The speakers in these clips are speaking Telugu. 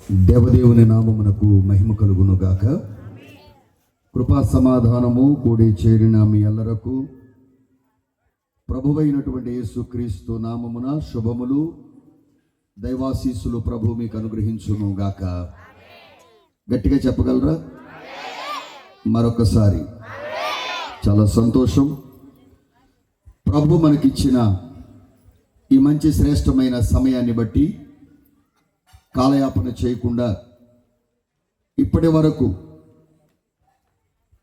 దేవదేవుని నామమునకు మహిమ కలుగును గాక. కృపా సమాధానము కూడి చేరిన మీ అందరకు ప్రభువైనటువంటి యేసుక్రీస్తు నామమున శుభములు, దైవాశీస్సులు ప్రభు మీకు అనుగ్రహించును గాక. గట్టిగా చెప్పగలరా? మరొకసారి చాలా సంతోషం. ప్రభు మనకిచ్చిన ఈ మంచి శ్రేష్టమైన సమయాన్ని బట్టి కాలయాపన చేయకుండా ఇప్పటి వరకు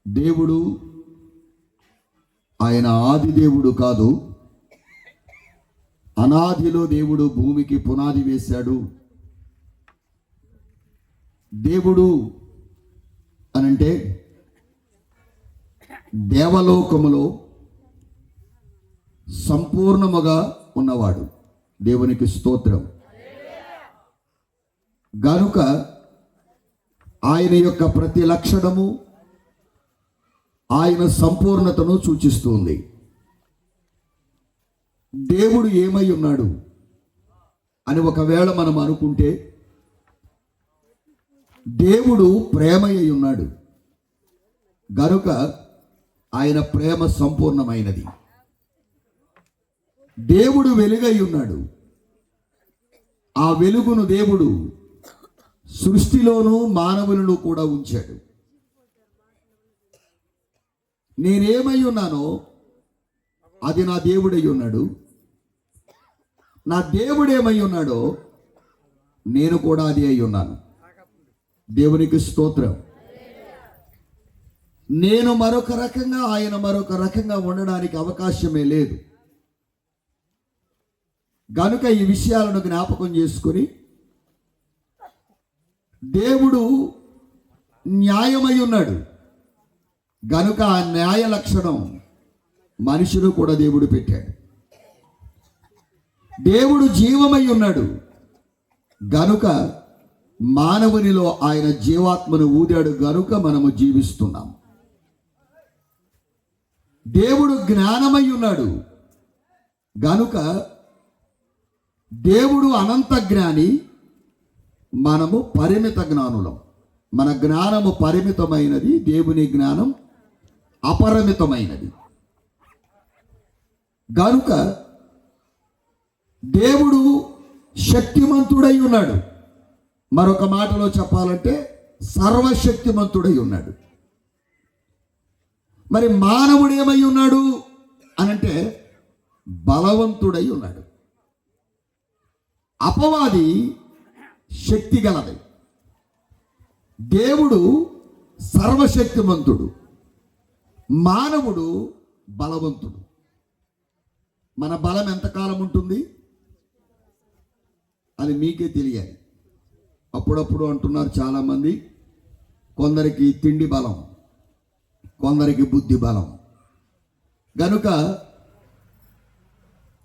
దేవుడు ఆయన ఆది దేవుడు కాదు, అనాదిలో దేవుడు భూమికి పునాది వేశాడు. దేవుడు అనంటే దేవలోకములో సంపూర్ణముగా ఉన్నవాడు. దేవునికి స్తోత్రం. గనుక ఆయన యొక్క ప్రతి లక్షణము ఆయన సంపూర్ణతను సూచిస్తుంది. దేవుడు ఏమై ఉన్నాడు అని ఒకవేళ మనం అనుకుంటే, దేవుడు ప్రేమ అయి ఉన్నాడు. గనుక ఆయన ప్రేమ సంపూర్ణమైనది. దేవుడు వెలుగై ఉన్నాడు. ఆ వెలుగును దేవుడు సృష్టిలోనూ మానవులను కూడా ఉంచాడు. నేనేమై ఉన్నానో అది నా దేవుడై ఉన్నాడు. నా దేవుడేమై ఉన్నాడో నేను కూడా అది అయి ఉన్నాను. దేవునికి స్తోత్రం. నేను మరొక రకంగా, ఆయన మరొక రకంగా ఉండడానికి అవకాశమే లేదు. గనుక ఈ విషయాలను జ్ఞాపకం చేసుకొని, దేవుడు న్యాయమై ఉన్నాడు. గనుక ఆ న్యాయ లక్షణం మనుషులు కూడా దేవుడు పెట్టాడు. దేవుడు జీవమై ఉన్నాడు. గనుక మానవునిలో ఆయన జీవాత్మను ఊదాడు. గనుక మనము జీవిస్తున్నాం. దేవుడు జ్ఞానమై ఉన్నాడు. గనుక దేవుడు అనంత జ్ఞాని, మనము పరిమిత జ్ఞానులం. మన జ్ఞానము పరిమితమైనది, దేవుని జ్ఞానం అపరిమితమైనది. గనుక దేవుడు శక్తిమంతుడై ఉన్నాడు. మరొక మాటలో చెప్పాలంటే సర్వశక్తిమంతుడై ఉన్నాడు. మరి మానవుడు ఏమై ఉన్నాడు అనంటే బలవంతుడై ఉన్నాడు. అపవాది శక్తి గలది. దేవుడు సర్వశక్తిమంతుడు, మానవుడు బలవంతుడు. మన బలం ఎంతకాలం ఉంటుంది అది మీకే తెలియాలి. అప్పుడప్పుడు అంటున్నారు చాలామంది, కొందరికి తిండి బలం, కొందరికి బుద్ధి బలం, గనుక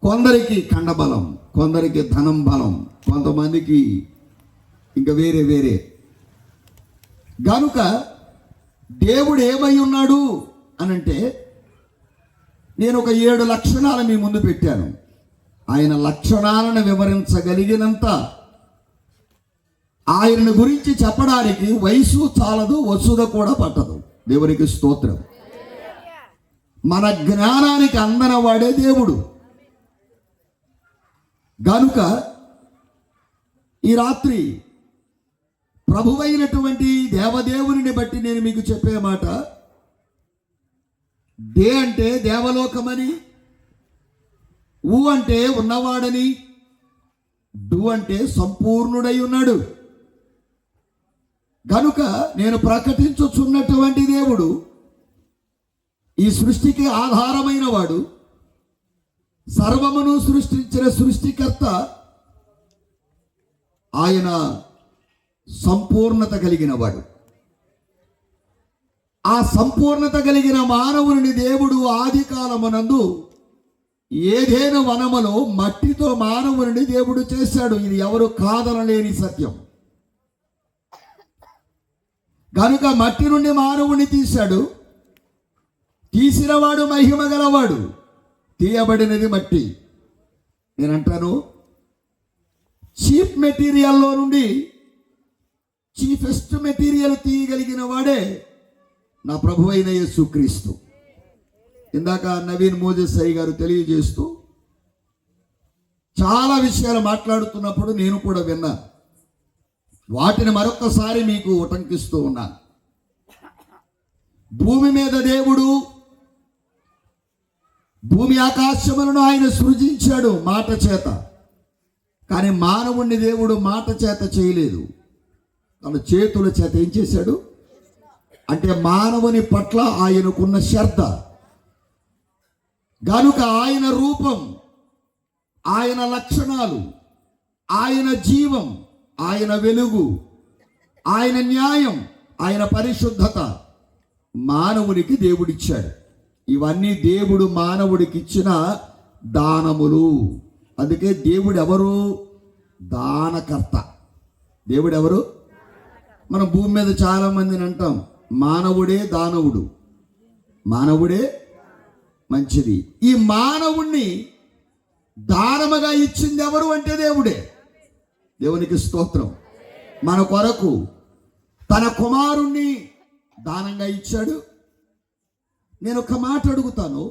కొందరికి కండబలం, కొందరికి ధనం బలం, కొంతమందికి ఇంకా వేరే వేరే. గనుక దేవుడు ఏమై ఉన్నాడు అనంటే, నేను ఒక 7 లక్షణాలు మీ ముందు పెట్టాను. ఆయన లక్షణాలను వివరించగలిగినంత ఆయన గురించి చెప్పడానికి వయసు చాలదు, వసుద కూడా పట్టదు. దేవునికి స్తోత్రం. మన జ్ఞానానికి అందనవాడే దేవుడు. గనుక ఈ రాత్రి ప్రభువైనటువంటి దేవదేవుని బట్టి నేను మీకు చెప్పే మాట, దే అంటే దేవలోకమని, ఊ అంటే ఉన్నవాడని, డు అంటే సంపూర్ణుడై ఉన్నాడు. గనుక నేను ప్రకటించుచున్నటువంటి దేవుడు ఈ సృష్టికి ఆధారమైన వాడు, సర్వమును సృష్టించిన సృష్టికర్త. ఆయన సంపూర్ణత కలిగిన వాడు. ఆ సంపూర్ణత కలిగిన మానవుని దేవుడు ఆది కాలమునందు ఏదైనా వనములో మట్టితో మానవుని దేవుడు చేశాడు. ఇది ఎవరు కాదనలేని సత్యం. కనుక మట్టి నుండి మానవుని తీశాడు. తీసినవాడు మహిమ గలవాడు, తీయబడినది మట్టి. నేనంటాను, చీప్ మెటీరియల్లో నుండి చీఫెస్ట్ మెటీరియల్ తీయగలిగిన వాడే నా ప్రభు అయిన యేసుక్రీస్తు. ఇందాక నవీన్ మోజెస్ అయ్య గారు తెలియజేస్తూ చాలా విషయాలు మాట్లాడుతున్నప్పుడు నేను కూడా విన్నాను. వాటిని మరొక్కసారి మీకు ఉటంకిస్తూ ఉన్నాను. భూమి మీద దేవుడు భూమి ఆకాశములను ఆయన సృజించాడు మాట చేత. కానీ మానవుణ్ణి దేవుడు మాట చేత చేయలేదు, తన చేతుల చేత ఏం చేశాడు అంటే మానవుని పట్ల ఆయనకున్న శ్రద్ధ గనుక ఆయన రూపం, ఆయన లక్షణాలు, ఆయన జీవం, ఆయన వెలుగు, ఆయన న్యాయం, ఆయన పరిశుద్ధత మానవునికి దేవుడిచ్చాడు. ఇవన్నీ దేవుడు మానవుడికి ఇచ్చిన దానములు. అందుకే దేవుడు ఎవరు? దానకర్త. దేవుడు ఎవరు? మనం భూమి మీద చాలా మందిని అంటాం మానవుడే దానవుడు, మానవుడే మంచిది. ఈ మానవుణ్ణి దానముగా ఇచ్చింది ఎవరు అంటే దేవుడే. దేవునికి స్తోత్రం. మన కొరకు తన కుమారుణ్ణి దానంగా ఇచ్చాడు. నేను ఒక మాట అడుగుతాను,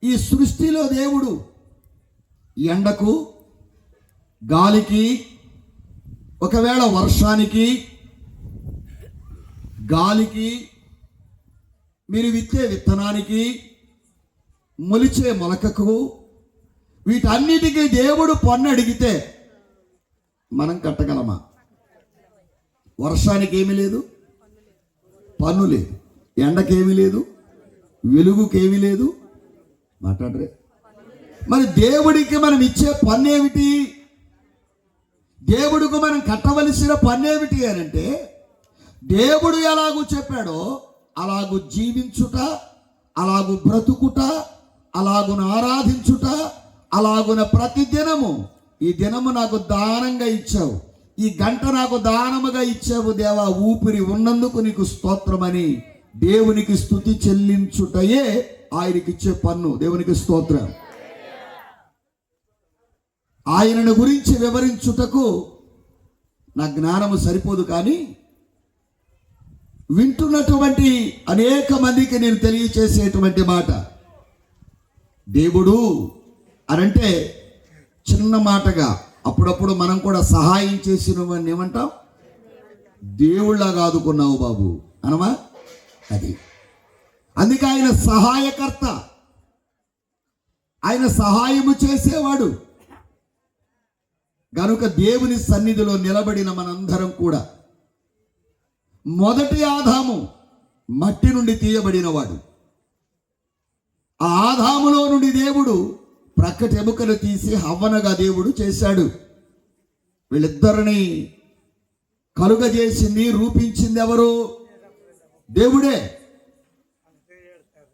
ఈ సృష్టిలో దేవుడు ఎండకు, గాలికి, ఒకవేళ వర్షానికి, గాలికి, మీరు విత్తే విత్తనానికి, మొలిచే మొలకకు, వీటన్నిటికీ దేవుడు పన్ను అడిగితే మనం కట్టగలమా? వర్షానికి ఏమీ లేదు, పన్ను లేదు. ఎండకేమీ లేదు, వెలుగుకేమీ లేదు. మాట్లాడరే. మరి దేవుడికి మనం ఇచ్చే పన్ను ఏమిటి? దేవుడికి మనం కట్టవలసిన పన్ను ఏమిటి అని అంటే, దేవుడు ఎలాగూ చెప్పాడో అలాగూ జీవించుట, అలాగూ బ్రతుకుట, అలాగున ఆరాధించుట, అలాగున ప్రతి దినము ఈ దినము నాకు దానంగా ఇచ్చావు, ఈ గంట నాకు దానముగా ఇచ్చావు దేవా, ఊపిరి ఉన్నందుకు నీకు స్తోత్రమని దేవునికి స్తుతి చెల్లించుటయే ఆయనకి ఇచ్చే పన్ను. దేవునికి స్తోత్రం. ఆయనను గురించి వివరించుటకు నా జ్ఞానము సరిపోదు, కానీ వింటున్నటువంటి అనేక మందికి నేను తెలియచేసేటువంటి మాట, దేవుడు అనంటే చిన్న మాటగా అప్పుడప్పుడు మనం కూడా సహాయం చేసిన వాడిని ఏమంటాం? దేవుళ్ళగా ఆదుకున్నావు బాబు అనమా? అది అందుకే ఆయన సహాయకర్త, ఆయన సహాయము చేసేవాడు. గనుక దేవుని సన్నిధిలో నిలబడిన మనందరం కూడా మొదటి ఆదాము మట్టి నుండి తీయబడినవాడు. ఆ ఆదాములో నుండి దేవుడు ప్రక్కటి ఎముకలు తీసి హవ్వనగా దేవుడు చేశాడు. వీళ్ళిద్దరిని కలుగజేసింది, రూపించింది ఎవరు? దేవుడే.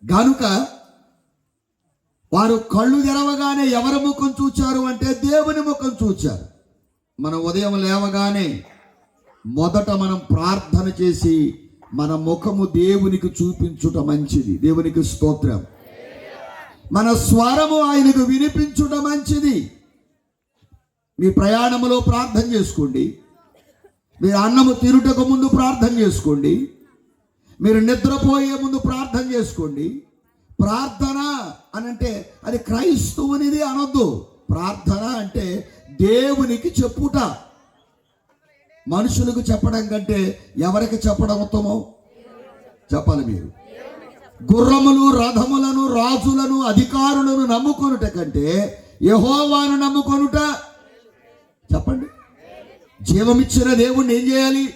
గనుక వారు కళ్ళు తెరవగానే ఎవరి ముఖం చూచారు అంటే దేవుని ముఖం చూచారు. మనం ఉదయం లేవగానే మొదట మనం ప్రార్థన చేసి మన ముఖము దేవునికి చూపించుట మంచిది. దేవునికి స్తోత్రం. మన స్వరము ఆయనకు వినిపించుట మంచిది. మీ ప్రయాణములో ప్రార్థన చేసుకోండి, మీరు అన్నము తిరుటకు ముందు ప్రార్థన చేసుకోండి, మీరు నిద్రపోయే ముందు ప్రార్థన చేసుకోండి. ప్రార్థన అనంటే అది క్రైస్తవునిది అనొద్దు. ప్రార్థన అంటే దేవునికి చెప్పుట. మనుషులకు చెప్పడం కంటే ఎవరికి చెప్పడం ఉత్తమం చెప్పాలి. మీరు గుర్రములు, రథములను, రాజులను, అధికారులను నమ్ముకొనుట కంటే యెహోవాను నమ్ముకొనుట. చెప్పండి. జీవమిచ్చిన దేవుణ్ణి ఏం చేయాలి?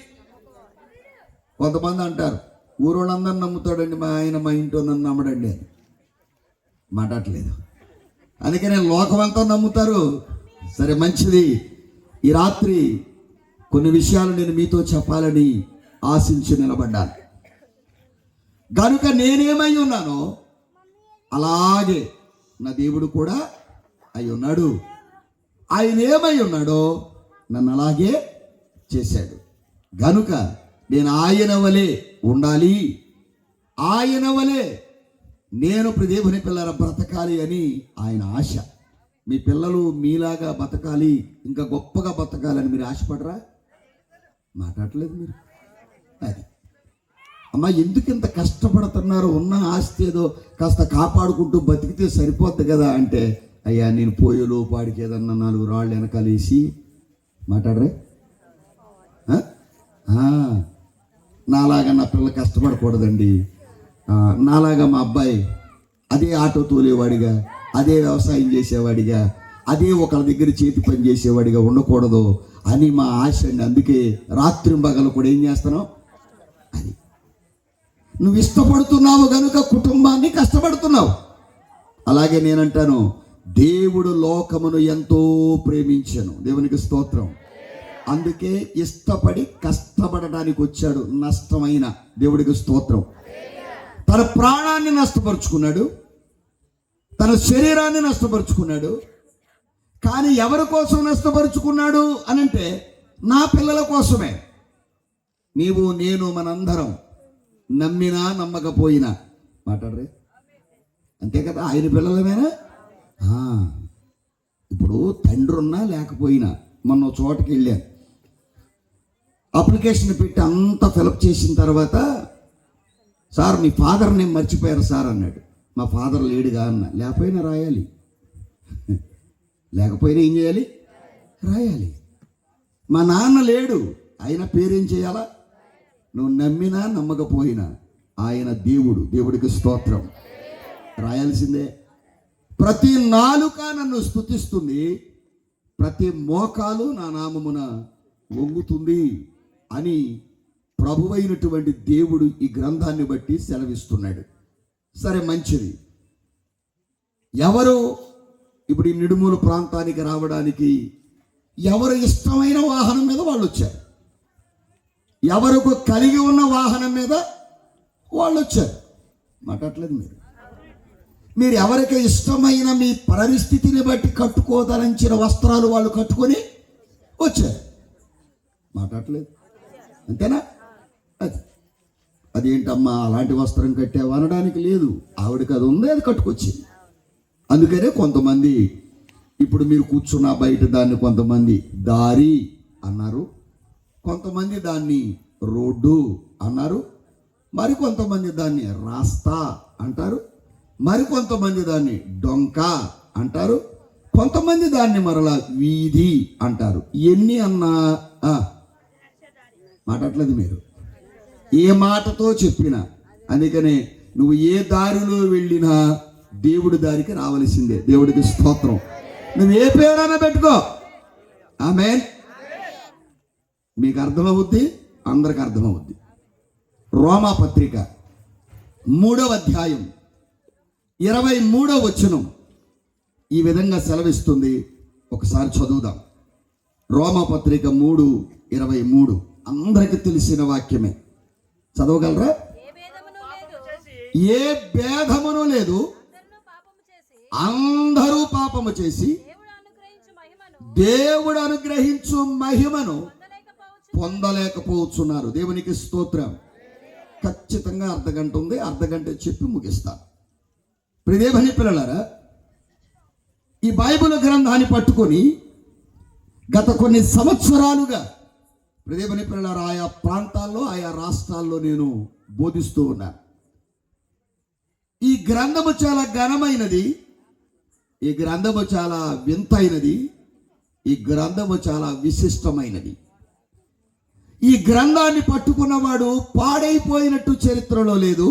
కొంతమంది అంటారు ఊరోళ్ళందరూ నమ్ముతాడండి, మా ఆయన మా ఇంట్లో నన్ను నమ్మడండి అని. మాట్లాడలేదు. అందుకనే లోకమంతా నమ్ముతారు. సరే, మంచిది. ఈ రాత్రి కొన్ని విషయాలు నేను మీతో చెప్పాలని ఆశించి నిలబడ్డాను. కనుక నేనేమై ఉన్నానో అలాగే నా దేవుడు కూడా అయి ఉన్నాడు. ఆయన ఏమై ఉన్నాడో నన్ను అలాగే చేశాడు. గనుక నేను ఆయన వలె ఉండాలి, ఆయన వలె నేను దేవుని పిల్లల బ్రతకాలి అని ఆయన ఆశ. మీ పిల్లలు మీలాగా బతకాలి, ఇంకా గొప్పగా బతకాలని మీరు ఆశపడరా? మాట్లాడలేదు మీరు. అది అమ్మా, ఎందుకు ఇంత కష్టపడుతున్నారు? ఉన్న ఆస్తి ఏదో కాస్త కాపాడుకుంటూ బతికితే సరిపోద్ది కదా అంటే, అయ్యా నేను పోయేలో పాడికి ఏదన్నా 4 రాళ్ళు వెనకాలేసి మాట్లాడరే. నాలాగా నా పిల్లలు కష్టపడకూడదండి, నాలాగా మా అబ్బాయి అదే ఆటో తోలేవాడిగా, అదే వ్యవసాయం చేసేవాడిగా, అదే ఒకళ్ళ దగ్గర చేతి పని చేసేవాడిగా ఉండకూడదు అని మా ఆశ అండి. అందుకే రాత్రింబగలు కూడా ఏం చేస్తున్నావు? అది నువ్వు ఇష్టపడుతున్నావు కనుక కుటుంబాన్ని కష్టపడుతున్నావు. అలాగే నేనంటాను, దేవుడు లోకమును ఎంతో ప్రేమించెను. దేవునికి స్తోత్రం. అందుకే ఇష్టపడి కష్టపడడానికి వచ్చాడు. నష్టమైన దేవుడికి స్తోత్రం. తన ప్రాణాన్ని నష్టపరుచుకున్నాడు, తన శరీరాన్ని నష్టపరుచుకున్నాడు. కానీ ఎవరి కోసం నష్టపరుచుకున్నాడు అనంటే, నా పిల్లల కోసమే. నీవు నేను మనందరం నమ్మినా నమ్మకపోయినా మాట్లాడరే, అంతే కదా, ఆయన పిల్లలమేనా? ఇప్పుడు తండ్రి ఉన్నా లేకపోయినా, మొన్న చోటకి వెళ్ళాను, అప్లికేషన్ పెట్టి అంతా ఫిలప్ చేసిన తర్వాత, సార్ మీ ఫాదర్ నేమ్ మర్చిపోయారు సార్ అన్నాడు. మా ఫాదర్ లేడుగా అన్న. లేకపోయినా రాయాలి, లేకపోయినా ఏం చేయాలి? రాయాలి. మా నాన్న లేడు, ఆయన పేరేం చేయాలా? నువ్వు నమ్మినా నమ్మకపోయినా ఆయన దేవుడు. దేవుడికి స్తోత్రం. రాయాల్సిందే. ప్రతి నాలుక నన్ను స్తుతిస్తుంది, ప్రతి మోకాలు నా నామమున వంగుతుంది అని ప్రభువైనటువంటి దేవుడు ఈ గ్రంథాన్ని బట్టి సెలవిస్తున్నాడు. సరే, మంచిది. ఎవరు ఇప్పుడు ఈ నిడుమూలు ప్రాంతానికి రావడానికి ఎవరు ఇష్టమైన వాహనం మీద వాళ్ళు వచ్చారు, ఎవరికి కలిగి ఉన్న వాహనం మీద వాళ్ళు వచ్చారు. మాట్లాడలేదు మీరు ఎవరికి ఇష్టమైన మీ పరిస్థితిని బట్టి కట్టుకోదలంచిన వస్త్రాలు వాళ్ళు కట్టుకొని వచ్చారు. మాట్లాడలేదు, అంతేనా? అదేంటమ్మా అలాంటి వస్త్రం కట్టావు అనడానికి లేదు. ఆవిడకి అది ఉంది, అది కట్టుకొచ్చింది. అందుకనే కొంతమంది ఇప్పుడు మీరు కూర్చున్న బయట దాన్ని కొంతమంది దారి అన్నారు, కొంతమంది దాన్ని రోడ్డు అన్నారు, మరి కొంతమంది దాన్ని రాస్తా అంటారు, మరి కొంతమంది దాన్ని డొంక అంటారు, కొంతమంది దాన్ని మరలా వీధి అంటారు. ఎన్ని అన్నా మాట్లాడలేదు మీరు, ఏ మాటతో చెప్పినా. అందుకనే నువ్వు ఏ దారిలో వెళ్ళినా దేవుడి దారికి రావలసిందే. దేవుడికి స్తోత్రం. నువ్వు ఏ పేరైనా పెట్టుకో, ఆమేన్. మీకు అర్థమవుద్ది, అందరికి అర్థమవుద్ది. రోమా పత్రిక 3వ అధ్యాయం 23వ వచనం ఈ విధంగా సెలవిస్తుంది. ఒకసారి చదువుదాం. రోమా పత్రిక 3:23 అందరికి తెలిసిన వాక్యమే. చదవగలరా? ఏ భేదమును లేదు, అందరూ పాపము చేసి దేవుడు అనుగ్రహించు మహిమను పొందలేకపోతున్నారు. దేవునికి స్తోత్రం. ఖచ్చితంగా అర్ధగంట ఉంది, అర్ధగంట చెప్పి ముగిస్తాను. ప్రియదేవుని పిల్లలారా, ఈ బైబిల్ గ్రంథాన్ని పట్టుకొని గత కొన్ని సంవత్సరాలుగా ప్రియదేవుని పిల్లలారా ఆయా ప్రాంతాల్లో ఆయా రాష్ట్రాల్లో నేను బోధిస్తూ ఉన్నాను. ఈ గ్రంథము చాలా ఘనమైనది, ఈ గ్రంథము చాలా వింతైనది, ఈ గ్రంథము చాలా విశిష్టమైనది. ఈ గ్రంథాన్ని పట్టుకున్నవాడు పాడైపోయినట్టు చరిత్రలో లేదు.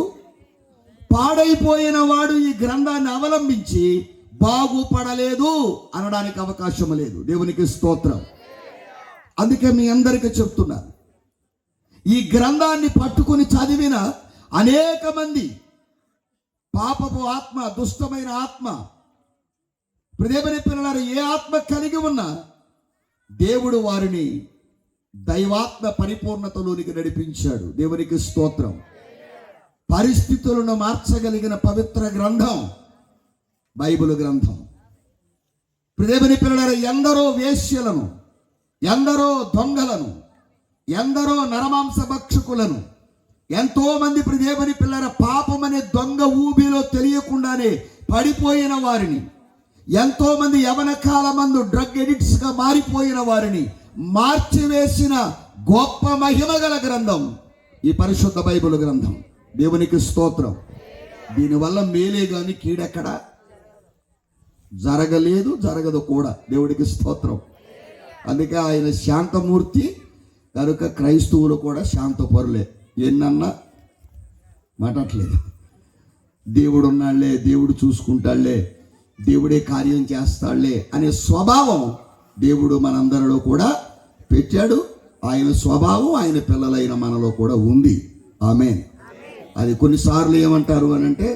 పాడైపోయిన వాడు ఈ గ్రంథాన్ని అవలంబించి బాగుపడలేదు అనడానికి అవకాశం లేదు. దేవునికి స్తోత్రం. అందుకే మీ అందరికీ చెప్తున్నాను, ఈ గ్రంథాన్ని పట్టుకుని చదివిన అనేక మంది పాపపు ఆత్మ, దుష్టమైన ఆత్మ, ప్రియమైన పిల్లలారా, ఏ ఆత్మ కలిగి ఉన్నా దేవుడు వారిని దైవాత్మ పరిపూర్ణతలోనికి నడిపించాడు. దేవునికి స్తోత్రం. పరిస్థితులను మార్చగలిగిన పవిత్ర గ్రంథం బైబిల్ గ్రంథం. ప్రియమైన పిల్లలారా, ఎందరో వేశ్యలను, ఎందరో దొంగలను, ఎందరో నరమాంస భక్షకులను, ఎంతో మంది ప్రియమైన పిల్లల పాపం అనే దొంగ ఊబిలో తెలియకుండానే పడిపోయిన వారిని, ఎంతో మంది యవన కాలమందు డ్రగ్ ఎడిక్ట్స్ గా మారిపోయిన వారిని మార్చివేసిన గొప్ప మహిమ గల గ్రంథం ఈ పరిశుద్ధ బైబిల్ గ్రంథం. దేవునికి స్తోత్రం. దీనివల్ల మేలే గాని కీడెక్కడ జరగలేదు, జరగదు కూడా. దేవుడికి స్తోత్రం. అందుకే ఆయన శాంతమూర్తి కనుక క్రైస్తవులు కూడా శాంతపరులే. ఎన్నన్నా మాట్లాడలేదు. దేవుడు ఉన్నాళ్లే, దేవుడు చూసుకుంటాళ్లే, దేవుడే కార్యం చేస్తాళ్లే అనే స్వభావం దేవుడు మనందరిలో కూడా పెట్టాడు. ఆయన స్వభావం ఆయన పిల్లలైన మనలో కూడా ఉంది. ఆమేన్. అది కొన్నిసార్లు ఏమంటారు అని అంటే,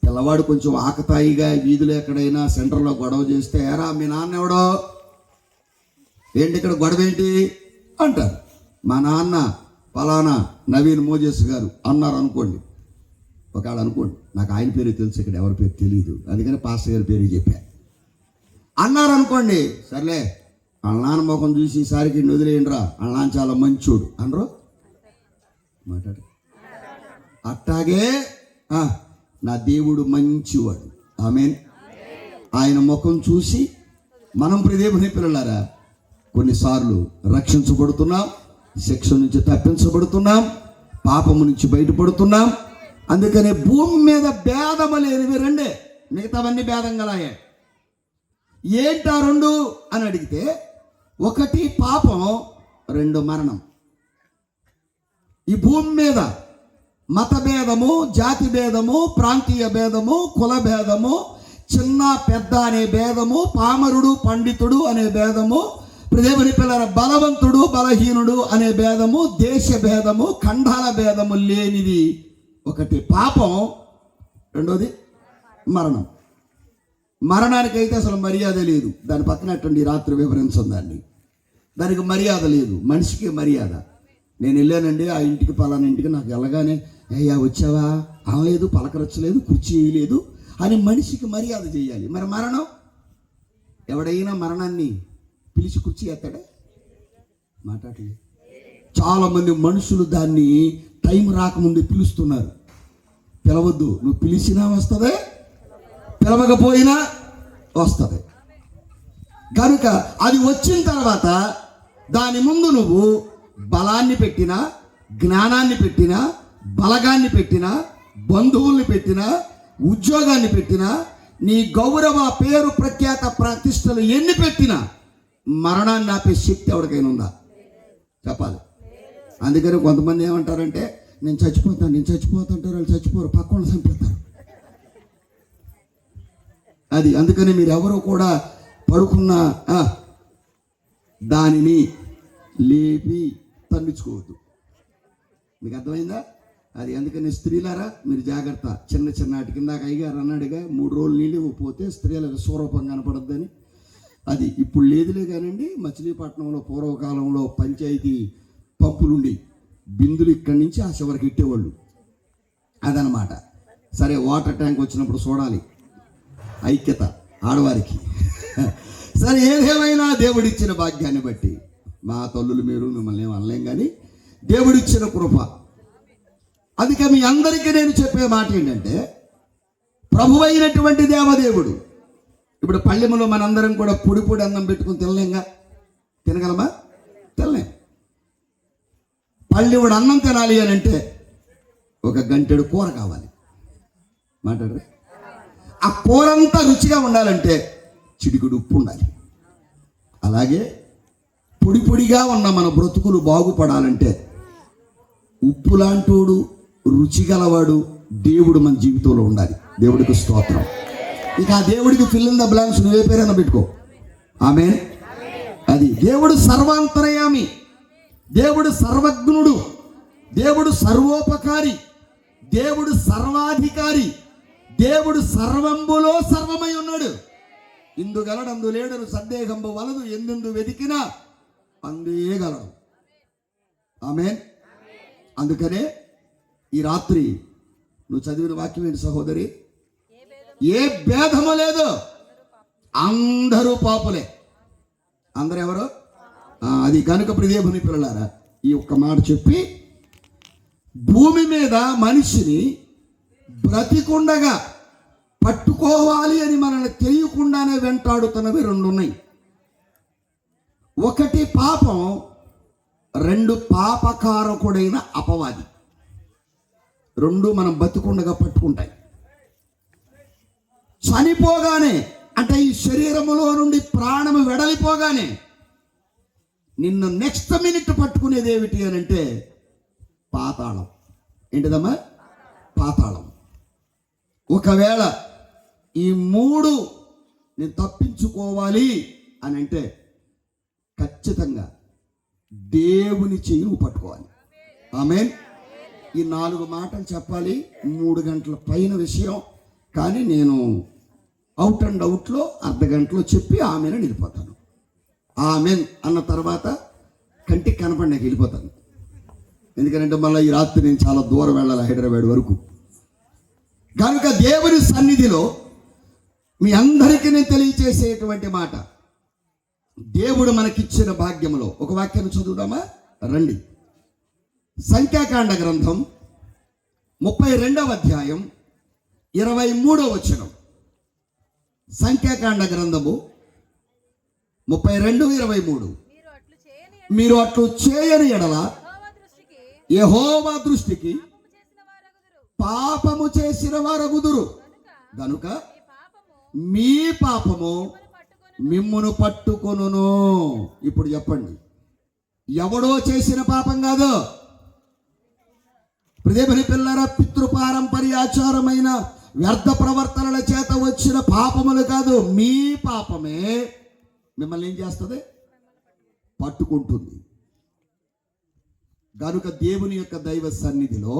పిల్లవాడు కొంచెం ఆకతాయిగా వీధులు ఎక్కడైనా సెంటర్లో గొడవ చేస్తే, ఎరా మీ నాన్న ఎవడో ఏంటి ఇక్కడ గొడవ ఏంటి అంటారు. మా నాన్న ఫలానా నవీన్ మోజెస్ గారు అన్నారు అనుకోండి. ఒకవేళ అనుకోండి, నాకు ఆయన పేరు తెలుసు, ఇక్కడ ఎవరి పేరు తెలియదు, అందుకని పాస్టర్ గారి పేరు చెప్పా. అన్నారు అనుకోండి, సర్లే వాళ్ళ నాన్న ముఖం చూసి ఈసారికి వదిలేయండిరా, వాళ్ళ నాన్న చాలా మంచోడు అనరు. మాట్లాడు. అట్టాగే నా దేవుడు మంచివాడు. ఆమేన్. ఆయన ముఖం చూసి మనం దేవుని పిల్లలారా కొన్నిసార్లు రక్షించబడుతున్నాం, శిక్ష నుంచి తప్పించబడుతున్నాం, పాపము నుంచి బయటపడుతున్నాం. అందుకనే భూమి మీద భేదము లేనివి రెండే, మిగతావన్నీ భేదం గలాయే. ఏంటా రెండు అని అడిగితే, ఒకటి పాపం, రెండు మరణం. ఈ భూమి మీద మత భేదము, జాతి భేదము, ప్రాంతీయ భేదము, కుల భేదము, చిన్న పెద్ద అనే భేదము, పామరుడు పండితుడు అనే భేదము, దేవుని పిల్లల బలవంతుడు బలహీనుడు అనే భేదము, దేశ భేదము, ఖండాల భేదము లేనిది ఒకటి పాపం, రెండోది మరణం. మరణానికైతే అసలు మర్యాద లేదు. దాని పక్కనట్టండి రాత్రి వివరించం దాన్ని. దానికి మర్యాద లేదు, మనిషికి మర్యాద. నేను వెళ్ళానండి ఆ ఇంటికి, పలానా ఇంటికి, నాకు వెళ్ళగానే అయ్యా వచ్చావా అనలేదు, పలకరచ్చలేదు, కుర్చీ వేయలేదు అని మనిషికి మర్యాద చేయాలి. మరి మరణం, ఎవడైనా మరణాన్ని పిలిచి కుర్చీ ఎత్తాడా? మాట్లాడలేదు. చాలామంది మనుషులు దాన్ని టైం రాకముందే పిలుస్తున్నారు. పిలవద్దు, నువ్వు పిలిచినా వస్తుంది, పిలవకపోయినా వస్తుంది. కనుక అది వచ్చిన తర్వాత దాని ముందు నువ్వు బలాన్ని పెట్టినా, జ్ఞానాన్ని పెట్టినా, బలగాన్ని పెట్టినా, బంధువుల్ని పెట్టినా, ఉద్యోగాన్ని పెట్టినా, నీ గౌరవ పేరు ప్రఖ్యాత ప్రతిష్టలు ఎన్ని పెట్టినా మరణాన్ని ఆపే శక్తి ఎవరికైనా ఉందా? చెప్పాలి. అందుకని కొంతమంది ఏమంటారంటే, నేను చచ్చిపోతాను, నేను చచ్చిపోతుంటారు. వాళ్ళు చచ్చిపోరు, పక్కన చంపుతారు. అది అందుకని మీరు ఎవరు కూడా పడుకున్న దానిని లేపి తన్నించుకోవద్దు. మీకు అర్థమైందా? అది అందుకని స్త్రీలారా మీరు జాగ్రత్త. చిన్న చిన్న వాటి కిందాక అయ్యగారు అన్నాడుగా, 3 రోజులు నీళ్ళు పోతే స్త్రీలకు స్వరూపం కనపడద్దని. అది ఇప్పుడు లేదులే కానండి. మచిలీపట్నంలో పూర్వకాలంలో పంచాయతీ పంపులుండి బిందులు ఇక్కడి నుంచి ఆ చివరికి ఇట్టేవాళ్ళు. అదనమాట. సరే, వాటర్ ట్యాంక్ వచ్చినప్పుడు చూడాలి, ఐక్యత ఆడవారికి. సరే, ఏదేమైనా దేవుడిచ్చిన భాగ్యాన్ని బట్టి మా తల్లులు మీరు, మిమ్మల్ని ఏం అనలేం, కానీ దేవుడిచ్చిన కృప. అందుకే మీ అందరికీ నేను చెప్పే మాట ఏంటంటే, ప్రభు అయినటువంటి దేవదేవుడు. ఇప్పుడు పల్లెములో మనందరం కూడా పొడి పొడి అన్నం పెట్టుకుని తినలేంగా? తినగలమా? తినలేం. పల్లెముడు అన్నం తినాలి అని అంటే ఒక గంటెడు కూర కావాలి. మాట్లాడరు. ఆ కూరంతా రుచిగా ఉండాలంటే చిటికుడు ఉప్పు ఉండాలి. అలాగే పొడి పొడిగా ఉన్న మన బ్రతుకులు బాగుపడాలంటే ఉప్పు లాంటోడు, రుచి గలవాడు దేవుడు మన జీవితంలో ఉండాలి. దేవుడికి స్తోత్రం. ఇక ఆ దేవుడికి ఫిల్ ఇన్ ద బ్లాంక్స్ నువ్వే పేరైనా పెట్టుకో. ఆమేన్. అది దేవుడు సర్వాంతరయామి, దేవుడు సర్వజ్ఞుడు, దేవుడు సర్వోపకారి, దేవుడు సర్వాధికారి, దేవుడు సర్వంబులో సర్వమై ఉన్నాడు. ఇందుగలడు అందు లేడరు, సందేహంబు వలదు, ఎందెందు వెతికినా అందేగలడు. ఆమేన్. అందుకనే ఈ రాత్రి నువ్వు చదివిన వాక్యం ఏంటి సహోదరి? ఏ భేదము లేదు, అందరూ పాపులే. అందరూ ఎవరు? అది కనుక దేవుని పిల్లలారా ఈ ఒక్క మాట చెప్పి, భూమి మీద మనిషిని బ్రతికుండగా పట్టుకోవాలి అని మనల్ని తెలియకుండానే వెంటాడుతున్నవి 2 ఉన్నాయి. ఒకటి పాపం, రెండు పాపకారకుడైన అపవాది. రెండు మనం బతికుండగా పట్టుకుంటాయి. చనిపోగానే అంటే ఈ శరీరములో నుండి ప్రాణము వెడలిపోగానే నిన్ను నెక్స్ట్ మినిట్ పట్టుకునేది ఏమిటి అని అంటే పాతాళం. ఏంటిదమ్మా? పాతాళం. ఒకవేళ ఈ మూడు నేను తప్పించుకోవాలి అని అంటే ఖచ్చితంగా దేవుని చెయ్యి నువ్వు పట్టుకోవాలి. ఆమేన్. ఈ 4 మాటలు చెప్పాలి, 3 గంటల పైన విషయం. కానీ నేను అవుట్ అండ్ అవుట్లో అర్ధగంటలో చెప్పి ఆమెను వెళ్ళిపోతాను. ఆమెన్ అన్న తర్వాత కంటికి కనపడినాక వెళ్ళిపోతాను. ఎందుకంటే మళ్ళీ ఈ రాత్రి నేను చాలా దూరం వెళ్ళాలి, హైదరాబాద్ వరకు. కనుక దేవుని సన్నిధిలో మీ అందరికీ నేను తెలియచేసేటువంటి మాట, దేవుడు మనకిచ్చిన భాగ్యంలో ఒక వాక్యాన్ని చదువుదామా రండి. సంఖ్యాకాండ గ్రంథం 32వ అధ్యాయం 23వ వచనం. సంఖ్యాకాండ గ్రంథము 32:23. మీరు అట్లు చేయని ఎడల యెహోవా దృష్టికి పాపము చేసిన వారగుదురు గనుక మీ పాపము మిమ్మును పట్టుకొనును. ఇప్పుడు చెప్పండి, ఎవడో చేసిన పాపం కాదు. ప్రియమైన పిల్లరా, పితృపారంపర్యాచారమైన వ్యర్థ ప్రవర్తనల చేత వచ్చిన పాపములు కాదు, మీ పాపమే మిమ్మల్ని ఏం చేస్తుంది? పట్టుకుంటుంది. కనుక దేవుని యొక్క దైవ సన్నిధిలో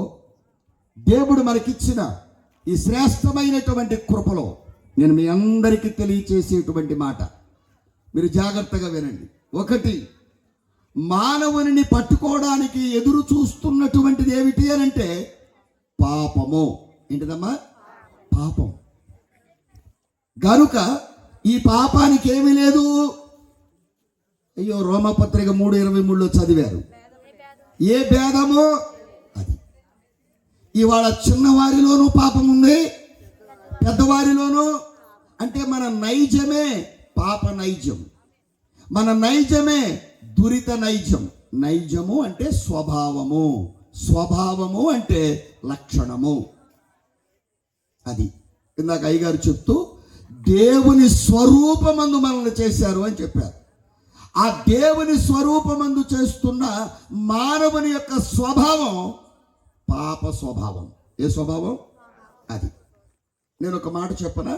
దేవుడు మనకిచ్చిన ఈ శ్రేష్టమైనటువంటి కృపలో నేను మీ అందరికీ తెలియచేసేటువంటి మాట మీరు జాగ్రత్తగా వినండి. ఒకటి, మానవుని పట్టుకోవడానికి ఎదురు చూస్తున్నటువంటిది ఏమిటి అని అంటే పాపము. ఏంటిదమ్మా? పాపం. గనుక ఈ పాపానికి ఏమీ లేదు. అయ్యో, రోమపత్రిక 3:23లో చదివారు. ఏ భేదము? అది. ఇవాళ చిన్నవారిలోనూ పాపం ఉంది, పెద్దవారిలోనూ. అంటే మన నైజమే పాప నైజం, మన నైజమే దురిత నైజం. నైజము అంటే స్వభావము, స్వభావము అంటే లక్షణము. అది ఇందాక అయ్యగారు చెప్తూ దేవుని స్వరూపమందు మనల్ని చేశారు అని చెప్పారు. ఆ దేవుని స్వరూపమందు చేస్తున్న మానవుని యొక్క స్వభావం పాప స్వభావం. ఏ స్వభావం? అది. నేను ఒక మాట చెప్పనా,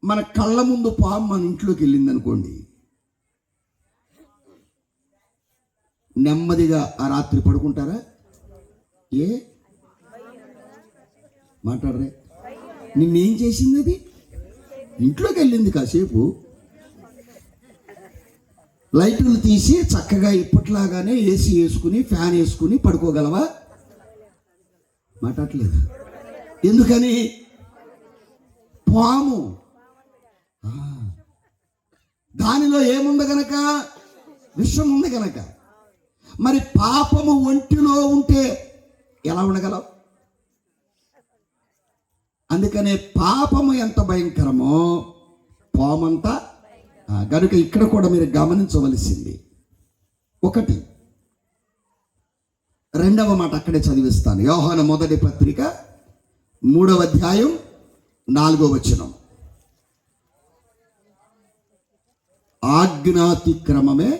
మన కళ్ళ ముందు పాము మన ఇంట్లోకి వెళ్ళింది అనుకోండి, నెమ్మదిగా ఆ రాత్రి పడుకుంటారా? ఏ మాట్లాడరే? నిన్నేం చేసింది? అది ఇంట్లోకి వెళ్ళింది, కాసేపు లైట్లు తీసి చక్కగా ఇప్పట్లాగానే ఏసీ వేసుకుని ఫ్యాన్ వేసుకుని పడుకోగలవా? మాట్లాడలేదు. ఎందుకని? పాము. దానిలో ఏముంది గనక? విషం ఉంది గనక. మరి పాపము ఒంటిలో ఉంటే ఎలా ఉండగలవు? అందుకనే పాపము ఎంత భయంకరమో పామంతా. కనుక ఇక్కడ కూడా మీరు గమనించవలసింది ఒకటి. రెండవ మాట అక్కడే చదివిస్తాను. యోహాను మొదటి పత్రిక 3వ అధ్యాయం 4వ వచనం. ఆజ్ఞాతిక్రమమే.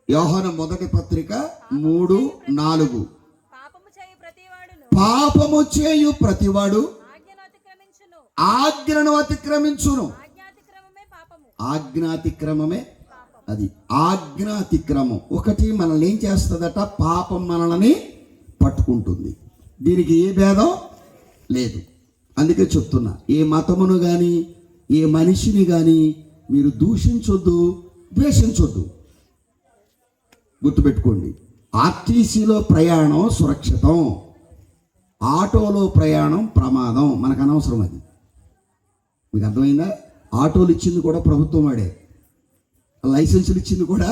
యోహాను మొదటి పత్రిక 3:4. పాపము చేయు ప్రతివాడు ఆజ్ఞను అతిక్రమించును. ఆజ్ఞాతిక్రమమే అది. ఆజ్ఞాతిక్రమం ఒకటి మనల్ని ఏం చేస్తుందట? పాపం మనల్ని పట్టుకుంటుంది. దీనికి ఏ భేదం లేదు. అందుకే చెప్తున్నా, ఏ మతమును కానీ ఏ మనిషిని కానీ మీరు దూషించొద్దు, ద్వేషించొద్దు. గుర్తుపెట్టుకోండి, ఆర్టీసీలో ప్రయాణం సురక్షితం, ఆటోలో ప్రయాణం ప్రమాదం. మనకు అనవసరం అది. మీకు అర్థమైందా? ఆటోలు ఇచ్చింది కూడా ప్రభుత్వం వాడే, లైసెన్సులు ఇచ్చింది కూడా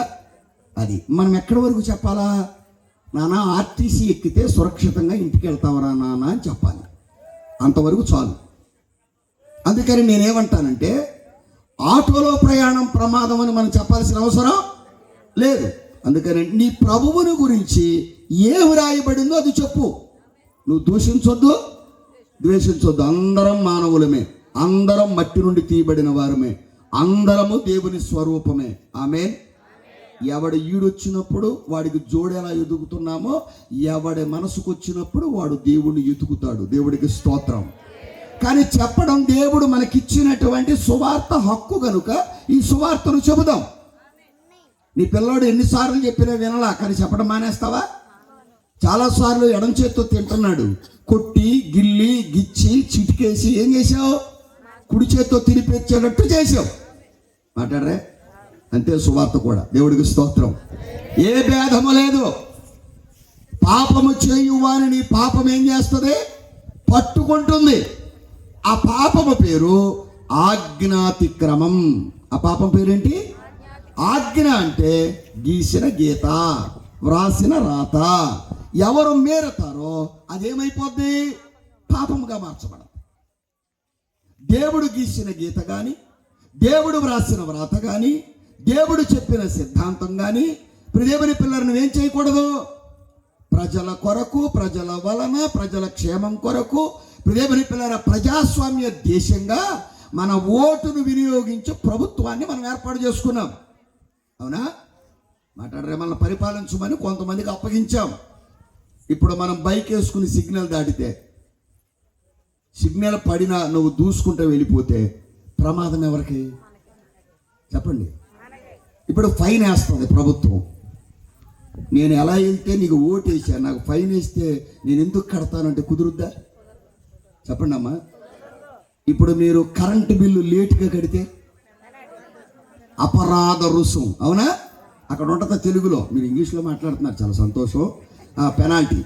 అది. మనం ఎక్కడి వరకు చెప్పాలా? నాన్న ఆర్టీసీ ఎక్కితే సురక్షితంగా ఇంటికి వెళ్తావరా నాన్న అని చెప్పాలి. అంతవరకు చాలు. అందుకని నేనేమంటానంటే, ఆటోలో ప్రయాణం ప్రమాదం అని మనం చెప్పాల్సిన అవసరం లేదు. అందుకని నీ ప్రభువుని గురించి ఏమి రాయబడిందో అది చెప్పు. నువ్వు దూషించొద్దు, ద్వేషించొద్దు. అందరం మానవులమే, అందరం మట్టి నుండి తీయబడిన వారమే, అందరము దేవుని స్వరూపమే. ఆమేన్. ఎవడు ఈడొచ్చినప్పుడు వాడికి జోడెలా ఎదుగుతున్నామో, ఎవడి మనసుకు వచ్చినప్పుడు వాడు దేవుణ్ణి ఎదుగుతాడు. దేవుడికి స్తోత్రం. కానీ చెప్పడం దేవుడు మనకిచ్చినటువంటి సువార్త హక్కు కనుక ఈ సువార్తను చెబుదాం. నీ పిల్లోడు ఎన్నిసార్లు చెప్పినా వినలా, కానీ చెప్పడం మానేస్తావా? చాలాసార్లు ఎడం చేత్తో తింటున్నాడు, కొట్టి గిల్లి గిచ్చి చిటికేసి ఏం చేసావు? కుడి చేత్తో తినిపించేటట్టు చేసావు. మాట్లాడరే? అంతే సువార్త కూడా. దేవుడికి స్తోత్రం. ఏ భేదము లేదు. పాపము చేయువాని నీ పాపం ఏం చేస్తుంది? పట్టుకుంటుంది. ఆ పాపము పేరు ఆజ్ఞాతిక్రమం. ఆ పాపం పేరేంటి? ఆజ్ఞ అంటే గీసిన గీత, వ్రాసిన రాత. ఎవరు మేరతారో అదేమైపోద్ది? పాపముగా మార్చబడదు. దేవుడు గీసిన గీత కానీ, దేవుడు వ్రాసిన వ్రాత కానీ, దేవుడు చెప్పిన సిద్ధాంతం కానీ దేవుని పిల్లలను ఏం చేయకూడదు? ప్రజల కొరకు, ప్రజల వలన, ప్రజల క్షేమం కొరకు దేవుని పిల్లల ప్రజాస్వామ్య దేశంగా మన ఓటును వినియోగించి ప్రభుత్వాన్ని మనం ఏర్పాటు చేసుకున్నాం. అవునా? మాట్లాడరే? మనల్ని పరిపాలించమని కొంతమందికి అప్పగించాం. ఇప్పుడు మనం బైక్ వేసుకుని సిగ్నల్ దాటితే, సిగ్నల్ పడినా నువ్వు దూసుకుంటూ వెళ్ళిపోతే ప్రమాదం ఎవరికి? చెప్పండి. ఇప్పుడు ఫైన్ వేస్తుంది ప్రభుత్వం. నేను ఎలా వెళ్తే నీకు ఓటు వేసా, నాకు ఫైన్ వేస్తే నేను ఎందుకు కడతానంటే కుదురుద్దా? చెప్పండి అమ్మా. ఇప్పుడు మీరు కరెంటు బిల్లు లేటుగా కడితే అపరాధ రుసుం. అవునా? అక్కడ ఉంటుంది తెలుగులో, మీరు ఇంగ్లీష్లో మాట్లాడుతున్నారు, చాలా సంతోషం. పెనాల్టీ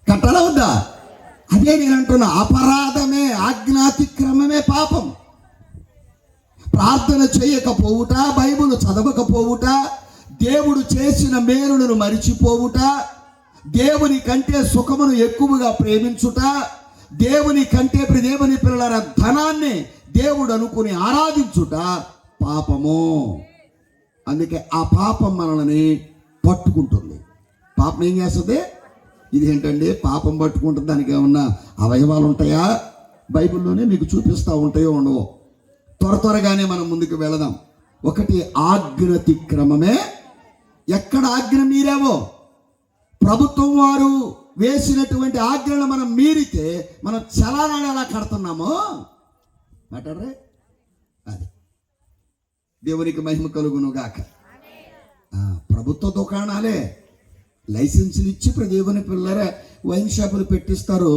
కట్టాలా వద్దా? అదే నేను అంటున్నా, అపరాధమే, ఆజ్ఞాతిక్రమమే పాపం. ప్రార్థన చేయకపోవుట, బైబిల్ చదవకపోవుట, దేవుడు చేసిన మేలులను మరిచిపోవుట, దేవుని కంటే సుఖమును ఎక్కువగా ప్రేమించుట, దేవుని కంటే దేవుని పిల్లల ధనాన్ని దేవుడు అనుకుని ఆరాధించుట పాపము. అందుకే ఆ పాపం మనల్ని పట్టుకుంటుంది. పాపం ఏం చేస్తుంది? ఇది ఏంటండి పాపం పట్టుకుంటుంది? దానికి ఏమన్నా అవయవాలు ఉంటాయా? బైబిల్లోనే మీకు చూపిస్తూ ఉంటాయో ఉండవో. త్వరగానే మనం ముందుకు వెళదాం. ఒకటి ఆజ్ఞాతిక్రమమే. ఎక్కడ ఆజ్ఞ మీరావో, ప్రభుత్వం వారు వేసినటువంటి ఆజ్ఞలను మనం మీరితే మనం చలానాలు ఎలా కడుతున్నామో మాట్లాడరే? అది దేవునికి మహిమ కలుగును గాక. ప్రభుత్వ దుకాణాలే లైసెన్సులు ఇచ్చి దేవుని పిల్లల వైన్ షాపులు పెట్టిస్తారు,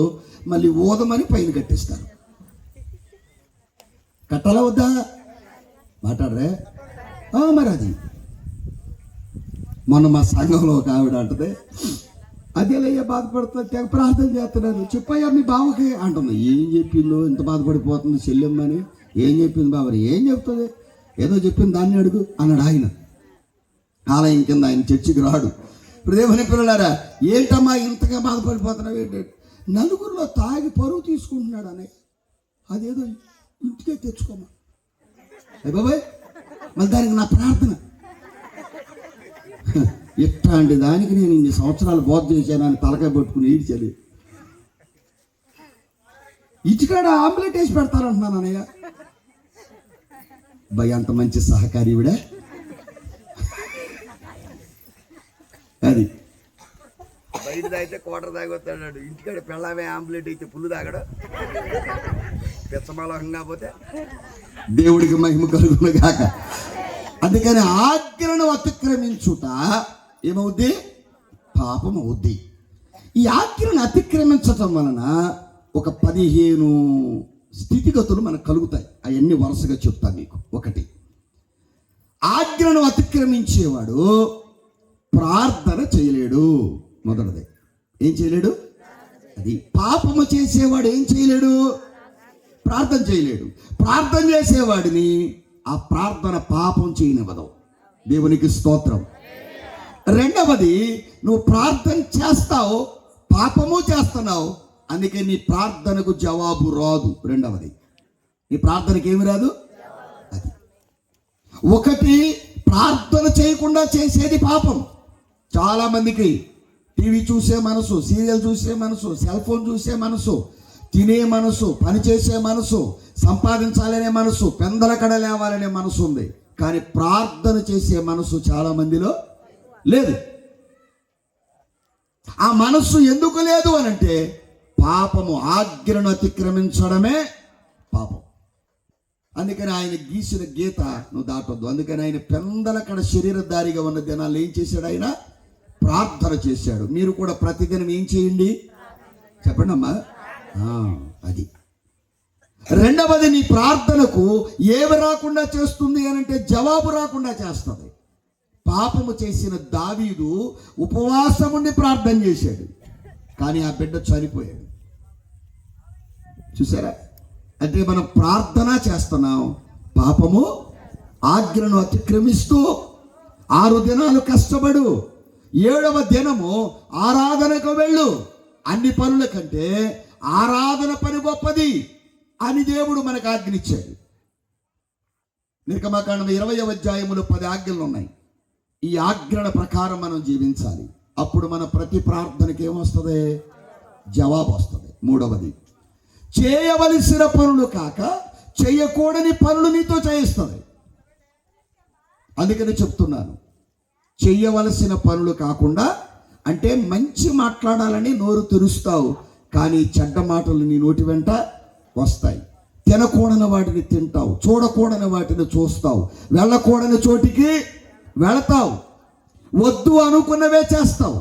మళ్ళీ ఓదమని పైన కట్టిస్తారు. కట్టాలా వద్దా? మాట్లాడరే? మరి అది మొన్న మా సంఘంలో ఒక ఆవిడ అంటది, అదేలయ్యా బాధపడుతుంది, తెగ ప్రార్థన చేస్తున్నారు, చెప్పయ్యా మీ బావకి అంటుంది. ఏం చెప్పిందో ఇంత బాధపడిపోతుంది చెల్లెమ్మని? ఏం చెప్పింది బాబు? ఏం చెప్తుంది? ఏదో చెప్పింది, దాన్ని అడుగు అన్నాడు ఆయన. ఆలయం కింద ఆయన చర్చికి రాడు. ఇప్పుడు దేవుని పిల్లలారా, ఏంటమ్మా ఇంతగా బాధపడిపోతున్నావు? ఏంటంటే నలుగురిలో తాగి పరువు తీసుకుంటున్నాడు అని. అదేదో ఇంటికే తెచ్చుకోమా. అయ్య బాబాయ్, మళ్ళీ దానికి నా ప్రార్థన. ఇట్లాంటి దానికి నేను ఇన్ని సంవత్సరాలు బోధ చేశానని తలకాయ పట్టుకుని ఈడ్చాలి. ఇటుకాడ ఆమ్లెట్ వేసి పెడతారంటున్నాను అన్నయ్య. భయ అంత మంచి సహకారి ఇవిడే. అది బయట తాగితే క్వార్టర్ తాగొస్తాడు, ఇంటికాడ పెళ్ళామే ఆమ్లెట్ అయితే పుల్లు తాగడు, పెచ్చమాలంగా పోతే. దేవుడికి మహిమ కలుగును గాక. అందుకని ఆజ్ఞను అతిక్రమించుట ఏమవుద్ది? పాపం అవుద్ది. ఈ ఆజ్ఞను అతిక్రమించటం వలన ఒక 15 స్థితిగతులు మనకు కలుగుతాయి. అవన్నీ వరుసగా చెప్తాను మీకు. ఒకటి, ఆజ్ఞను అతిక్రమించేవాడు ప్రార్థన చేయలేడు. మొదటిది ఏం చేయలేడు? అది పాపము చేసేవాడు ఏం చేయలేడు? ప్రార్థన చేయలేడు. ప్రార్థన చేసేవాడిని ఆ ప్రార్థన పాపం చేయనివ్వదు. దేవునికి స్తోత్రం. రెండవది, నువ్వు ప్రార్థన చేస్తావు, పాపము చేస్తున్నావు, అందుకే నీ ప్రార్థనకు జవాబు రాదు. రెండవది, నీ ప్రార్థనకి ఏమి రాదు? ఒకటి ప్రార్థన చేయకుండా చేసేది పాపం. చాలా మందికి టీవీ చూసే మనసు, సీరియల్ చూసే మనసు, సెల్ ఫోన్ చూసే మనసు, తినే మనసు, పని చేసే మనసు, సంపాదించాలనే మనసు, పెందలకడ లేవాలనే మనసు ఉంది. కానీ ప్రార్థన చేసే మనసు చాలా మందిలో లేదు. ఆ మనస్సు ఎందుకు లేదు అనంటే పాపము, ఆజ్ఞను అతిక్రమించడమే పాపం. అందుకని ఆయన గీసిన గీత నువ్వు దాటొద్దు. అందుకని ఆయన పెందలకడ శరీరధారిగా ఉన్న దినాలు ఏం చేశాడు? ఆయన ప్రార్థన చేశాడు. మీరు కూడా ప్రతిదినం ఏం చేయండి చెప్పండి అమ్మా. అది రెండవది, నీ ప్రార్థనకు ఏమి రాకుండా చేస్తుంది అనంటే జవాబు రాకుండా చేస్తుంది. పాపము చేసిన దావీదు ఉపవాసం ఉండి ప్రార్థన చేశాడు, కానీ ఆ బిడ్డ చనిపోయాడు. చూసారా? అంటే మనం ప్రార్థన చేస్తున్నాం, పాపము ఆజ్ఞను అతిక్రమిస్తూ 6 దినాలు కష్టపడు, 7వ దినము ఆరాధనకు వెళ్ళు. అన్ని పనుల కంటే ఆరాధన పని గొప్పది అని దేవుడు మనకు ఆజ్ఞనిచ్చాడు. నిర్గమకాండం 20వ అధ్యాయములో 10 ఆజ్ఞలు ఉన్నాయి. ఈ ఆజ్ఞల ప్రకారం మనం జీవించాలి. అప్పుడు మన ప్రతి ప్రార్థనకి ఏమొస్తుంది? జవాబు వస్తుంది. మూడవది, చేయవలసిన పనులు కాక చేయకూడని పనులు నీతో చేయిస్తుంది. అందుకని చెప్తున్నాను, చెయ్యవలసిన పనులు కాకుండా, అంటే మంచి మాట్లాడాలని నోరు తెరుస్తావు, కానీ చెడ్డ మాటలు నీ నోటి వెంట వస్తాయి. తినకూడని వాటిని తింటావు, చూడకూడని వాటిని చూస్తావు, వెళ్ళకూడని చోటికి వెళతావు, వద్దు అనుకున్నవే చేస్తావు.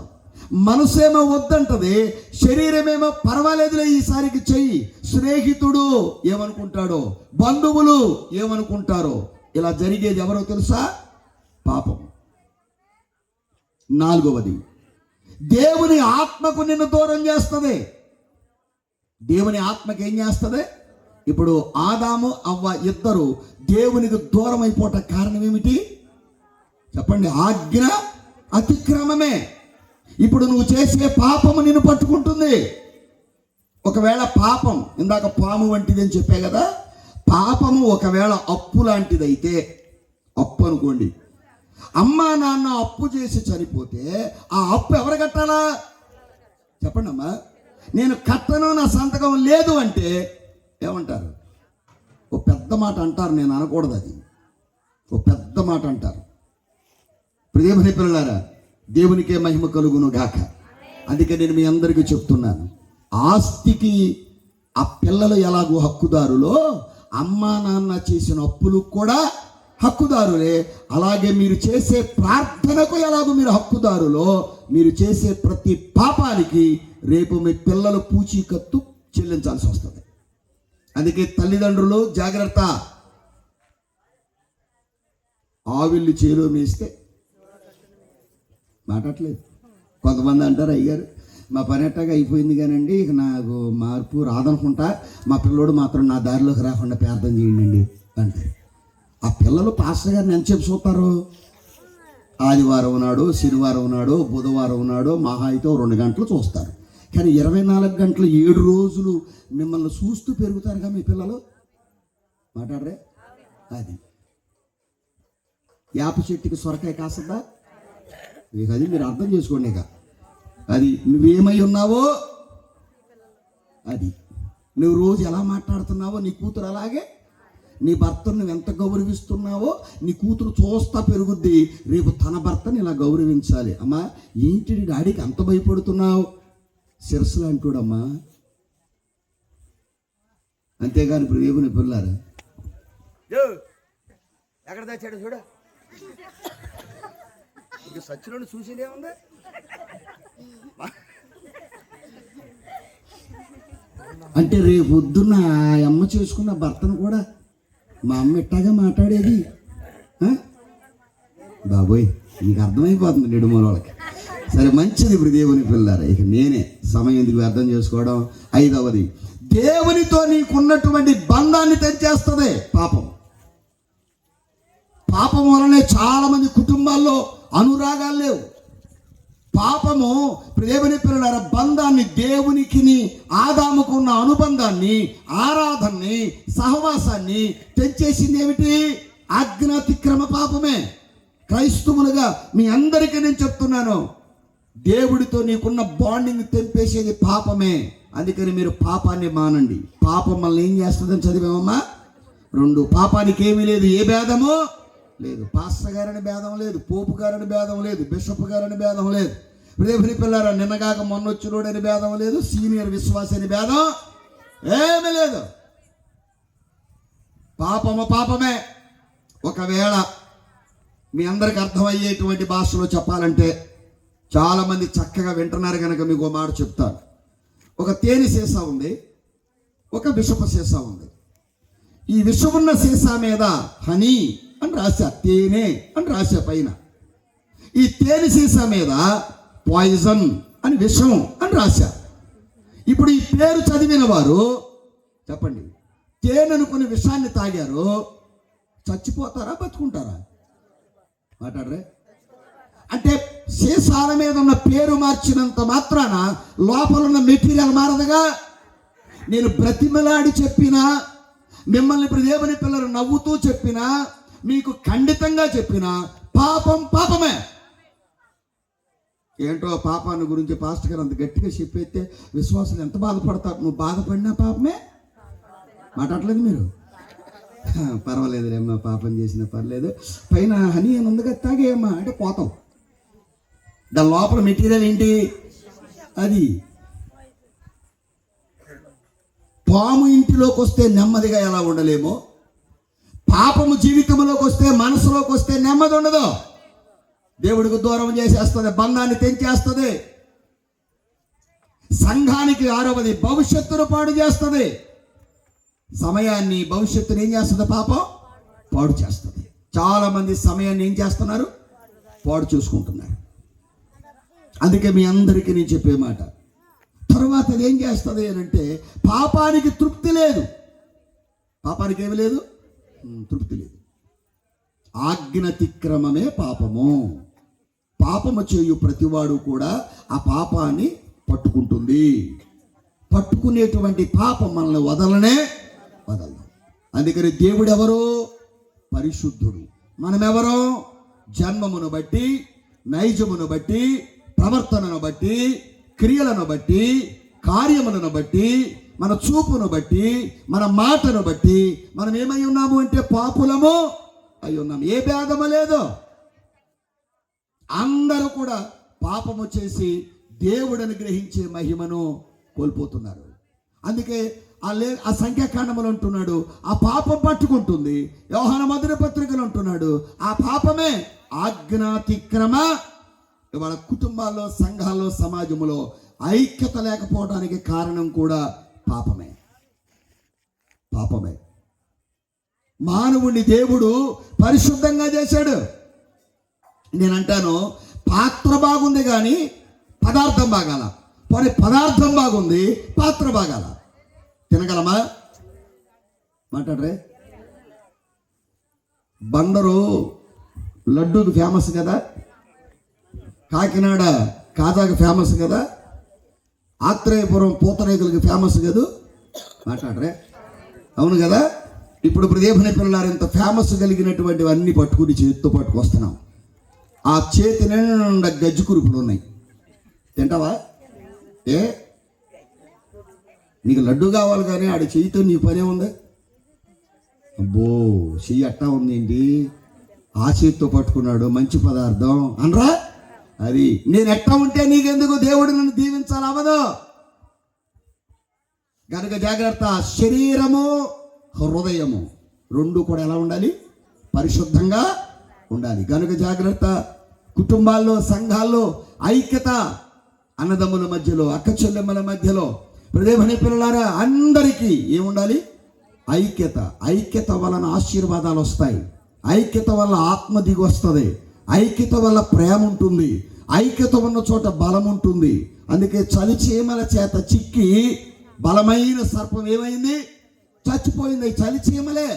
మనసేమో వద్దంటది, శరీరమేమో పర్వాలేదులే ఈసారికి చెయ్యి. స్నేహితుడు ఏమనుకుంటాడో, బంధువులు ఏమనుకుంటారో, ఇలా జరిగేది ఎవరో తెలుసా? పాపం. 4వది, దేవుని ఆత్మకు నిన్ను దూరం చేస్తుంది. దేవుని ఆత్మకి ఏం చేస్తుంది? ఇప్పుడు ఆదాము అవ్వ ఇద్దరు దేవునికి దూరం అయిపోట కారణం ఏమిటి చెప్పండి? ఆజ్ఞ అతిక్రమమే. ఇప్పుడు నువ్వు చేసే పాపము నిన్ను పట్టుకుంటుంది. ఒకవేళ పాపం, ఇందాక పాము వంటిది అని చెప్పే కదా, పాపము ఒకవేళ అప్పు లాంటిదైతే, అప్పు అనుకోండి, అమ్మా నాన్న అప్పు చేసి చనిపోతే ఆ అప్పు ఎవరు కట్టాలా చెప్పండి అమ్మా. నేను కట్టను, నా సంతకం లేదు అంటే ఏమంటారు? ఓ పెద్ద మాట అంటారు, నేను అనకూడదు అది. ఓ పెద్ద మాట అంటారు. ప్రియమైన పిల్లలారా, దేవునికే మహిమ కలుగును గాక. అందుకే నేను మీ అందరికీ చెప్తున్నాను, ఆస్తికి ఆ పిల్లలు ఎలాగో హక్కుదారులో, అమ్మా నాన్న చేసిన అప్పులు కూడా హక్కుదారులే. అలాగే మీరు చేసే ప్రార్థనకు ఎలాగో మీరు హక్కుదారులో, మీరు చేసే ప్రతి పాపానికి రేపు మీ పిల్లలు పూచీకత్తు చెల్లించాల్సి వస్తుంది. అందుకే తల్లిదండ్రులు జాగ్రత్త. ఆవిల్లు చేలో మేస్తే మాట్లాడలేదు. కొంతమంది అంటారు, అయ్యారు మా పని ఎట్టాగా అయిపోయింది కానండి, ఇక నాకు మార్పు రాదనుకుంటా, మా పిల్లోడు మాత్రం నా దారిలోకి రాకుండా ప్రార్థన చేయండి అంటారు. ఆ పిల్లలు పాస్టర్ గారిని ఎంతసేపు చూస్తారు? ఆదివారం నాడు, శనివారం నాడు, బుధవారం నాడు మహా అయితే 2 గంటలు చూస్తారు. కానీ 24 గంటలు 7 రోజులు మిమ్మల్ని చూస్తూ పెరుగుతారుగా మీ పిల్లలు. మాట్లాడరే? అది యాప చెట్టుకి సొరకాయ కాస్తుందా? ఇక అది మీరు అర్థం చేసుకోండి. ఇక అది నువ్వేమై ఉన్నావో, అది నువ్వు రోజు ఎలా మాట్లాడుతున్నావో, నీ కూతురు అలాగే, నీ భర్తను నువ్వు ఎంత గౌరవిస్తున్నావో నీ కూతురు చూస్తా పెరుగుద్ది. రేపు తన భర్తని ఇలా గౌరవించాలి. అమ్మా ఏంటి డాడీకి అంత భయపడుతున్నావు? శిరస్సులు అంటాడమ్మా. అంతేగాని ఇప్పుడు ఏమని పిల్లారా ఎక్కడ తెచ్చాడు చూడ, ఇక సచ్చిలోని చూసేదేముంది? అంటే రేపు పొద్దున్న అమ్మ చేసుకున్న భర్తను కూడా మా అమ్మ ఇట్టాగా మాట్లాడేది. బాబోయ్ నీకు అర్థమైపోతుంది నిడుమల వాళ్ళకి. సరే మంచిది. ఇప్పుడు దేవుని పిల్లారా, ఇక నేనే సమయం ఎందుకు అర్థం చేసుకోవడం. 5వది, దేవునితో నీకున్నటువంటి బంధాన్ని తెంచేస్తుంది పాపం. పాపం వలనే చాలా మంది కుటుంబాల్లో అనురాగాలు లేవు. పాపము దేవుని పిల్లల బంధాన్ని, దేవునికి ఆదాముకు ఉన్న అనుబంధాన్ని, ఆరాధనని, సహవాసాన్ని తెంచేసింది ఏమిటి? ఆజ్ఞాతిక్రమ పాపమే. క్రైస్తవులుగా మీ అందరికీ నేను చెప్తున్నాను, దేవుడితో నీకున్న బాండింగ్ తెంపేసేది పాపమే. అందుకని మీరు పాపాన్ని మానండి. పాపం మనల్ని ఏం చేస్తుందని చదివామమ్మా? 2, పాపానికి ఏమీ లేదు, ఏ భేదము లేదు. పాస్టర్ గారని భేదం లేదు, పోపు గారని భేదం లేదు, బిషప్ గారని భేదం లేదు, ప్రియమైన పిల్లారా నిన్నగాక మొన్నొచ్చినోడని భేదం లేదు, సీనియర్ విశ్వాసి అని భేదం ఏమీ లేదు. పాపము పాపమే. ఒకవేళ మీ అందరికి అర్థమయ్యేటువంటి భాషలో చెప్పాలంటే, చాలామంది చక్కగా వింటున్నారు కనుక మీకు ఒక మాట చెప్తాను. ఒక తేనె సీసా ఉంది, ఒక విషపు సీసా ఉంది. ఈ విషమున్న సీసా మీద హనీ అని రాశా, తేనె అని రాశా పైన. ఈ తేనె సీసా మీద పాయిజన్ అని, విషం అని రాశా. ఇప్పుడు ఈ పేరు చదివిన వారు చెప్పండి, తేనె అనుకుని విషాన్ని తాగారు, చచ్చిపోతారా బతుకుంటారా? మాట్లాడరే. అంటే సీసాల మీద ఉన్న పేరు మార్చినంత మాత్రాన లోపల ఉన్న మెటీరియల్ మారదుగా. నేను బ్రతిమలాడి చెప్పినా, మిమ్మల్ని ఇప్పుడు దేవుని పిల్లలు నవ్వుతూ చెప్పినా, మీకు ఖండితంగా చెప్పినా పాపం పాపమే. ఏంటో పాపాన్ని గురించి పాస్టర్ గారు అంత గట్టిగా చెప్పేస్తే విశ్వాసులు ఎంత బాధపడతారు. నువ్వు బాధపడినా పాపమే. మాట్లాడలేదు మీరు? పర్వాలేదులేమ్మా, పాపం చేసినా పర్లేదు, పైన హనీ అని ఉందిగా తాగేయమ్మా అంటే పోతాం. దాని లోపల మెటీరియల్ ఏంటి? అది. పాము ఇంటిలోకి వస్తే నెమ్మదిగా ఎలా ఉండలేమో, పాపము జీవితంలోకి వస్తే, మనసులోకి వస్తే నెమ్మది ఉండదు. దేవుడికి దూరం చేసేస్తుంది, బంధాన్ని తెంచేస్తుంది, సంఘానికి 6వది భవిష్యత్తును పాడు చేస్తుంది. సమయాన్ని, భవిష్యత్తుని ఏం చేస్తుంది? పాపం పాడు చేస్తుంది. చాలా మంది సమయాన్ని ఏం చేస్తున్నారు? పాడు చూసుకుంటున్నారు. అందుకే మీ అందరికీ నేను చెప్పే మాట, తర్వాత అది ఏం చేస్తుంది అని అంటే, పాపానికి తృప్తి లేదు. పాపానికి ఏమి లేదు? తృప్తి లేదు. ఆజ్ఞాతిక్రమమే పాపము. పాపము చేయు ప్రతివాడు కూడా ఆ పాపాన్ని పట్టుకుంటుంది. పట్టుకునేటువంటి పాపం మనల్ని వదలదు. అందుకని దేవుడు ఎవరు? పరిశుద్ధుడు. మనమెవరో? జన్మమును బట్టి, నైజమును బట్టి, ప్రవర్తనను బట్టి, క్రియలను బట్టి, కార్యములను బట్టి, మన చూపును బట్టి, మన మాటను బట్టి మనం ఏమై ఉన్నాము అంటే పాపులము అయి ఉన్నాము. ఏ భేదము లేదు. అందరూ కూడా పాపము చేసి దేవుడిని గ్రహించే మహిమను కోల్పోతున్నారు. అందుకే ఆ సంఖ్యాకాండములు అంటున్నాడు, ఆ పాపం పట్టుకుంటుంది. యోహాను మొదటి పత్రికలు అంటున్నాడు, ఆ పాపమే ఆజ్ఞాతిక్రమ. ఇవాళ కుటుంబాల్లో, సంఘాల్లో, సమాజంలో ఐక్యత లేకపోవడానికి కారణం కూడా పాపమే. పాపమే. మానవుడిని దేవుడు పరిశుద్ధంగా చేశాడు. నేనంటాను, పాత్ర బాగుంది కానీ పదార్థం బాగాల. పోనీ పదార్థం బాగుంది, పాత్ర బాగాల. తినగలమా? మాట్లాడరే. బందరు లడ్డూకి ఫేమస్ కదా, కాకినాడ కాజాకి ఫేమస్ కదా, ఆత్రేయపురం పూతరేకులకి ఫేమస్ కదా. మాట్లాడరే. అవును కదా. ఇప్పుడు దేవుని పిల్లలు ఇంత ఫేమస్ కలిగినటువంటివన్నీ పట్టుకుని చేతితో పట్టుకొస్తున్నాం. ఆ చేతి నిండా గజ్జి కురుపులు ఉన్నాయి. తింటావా? ఏ నీకు లడ్డు కావాలి కానీ ఆడి చెయ్యితో నీ పనే ఉంది. అబ్బో, చెయ్యి అట్టా ఉంది ఏంటి, ఆ చేతితో పట్టుకున్నాడు, మంచి పదార్థం అనరా. అది నేను ఎట్టా ఉంటే నీకెందుకు? దేవుడు నన్ను దీవించాలి అవ్వదు. కనుక జాగ్రత్త. శరీరము, హృదయము రెండు కూడా ఎలా ఉండాలి? పరిశుద్ధంగా ఉండాలి. కనుక జాగ్రత్త. కుటుంబాల్లో, సంఘాల్లో ఐక్యత, అన్నదమ్ముల మధ్యలో, అక్క చెల్లెమ్మల మధ్యలో, దేవుని పిల్లలారా అందరికీ ఏముండాలి? ఐక్యత. ఐక్యత వలన ఆశీర్వాదాలు వస్తాయి. ఐక్యత వల్ల ఆత్మ దిగి వస్తుంది. ఐక్యత వల్ల ప్రేమ ఉంటుంది. ఐక్యత ఉన్న చోట బలం ఉంటుంది. అందుకే చలిచీమల చేత చిక్కి బలమైన సర్పం ఏమైంది? చచ్చిపోయింది. చలిచీమలే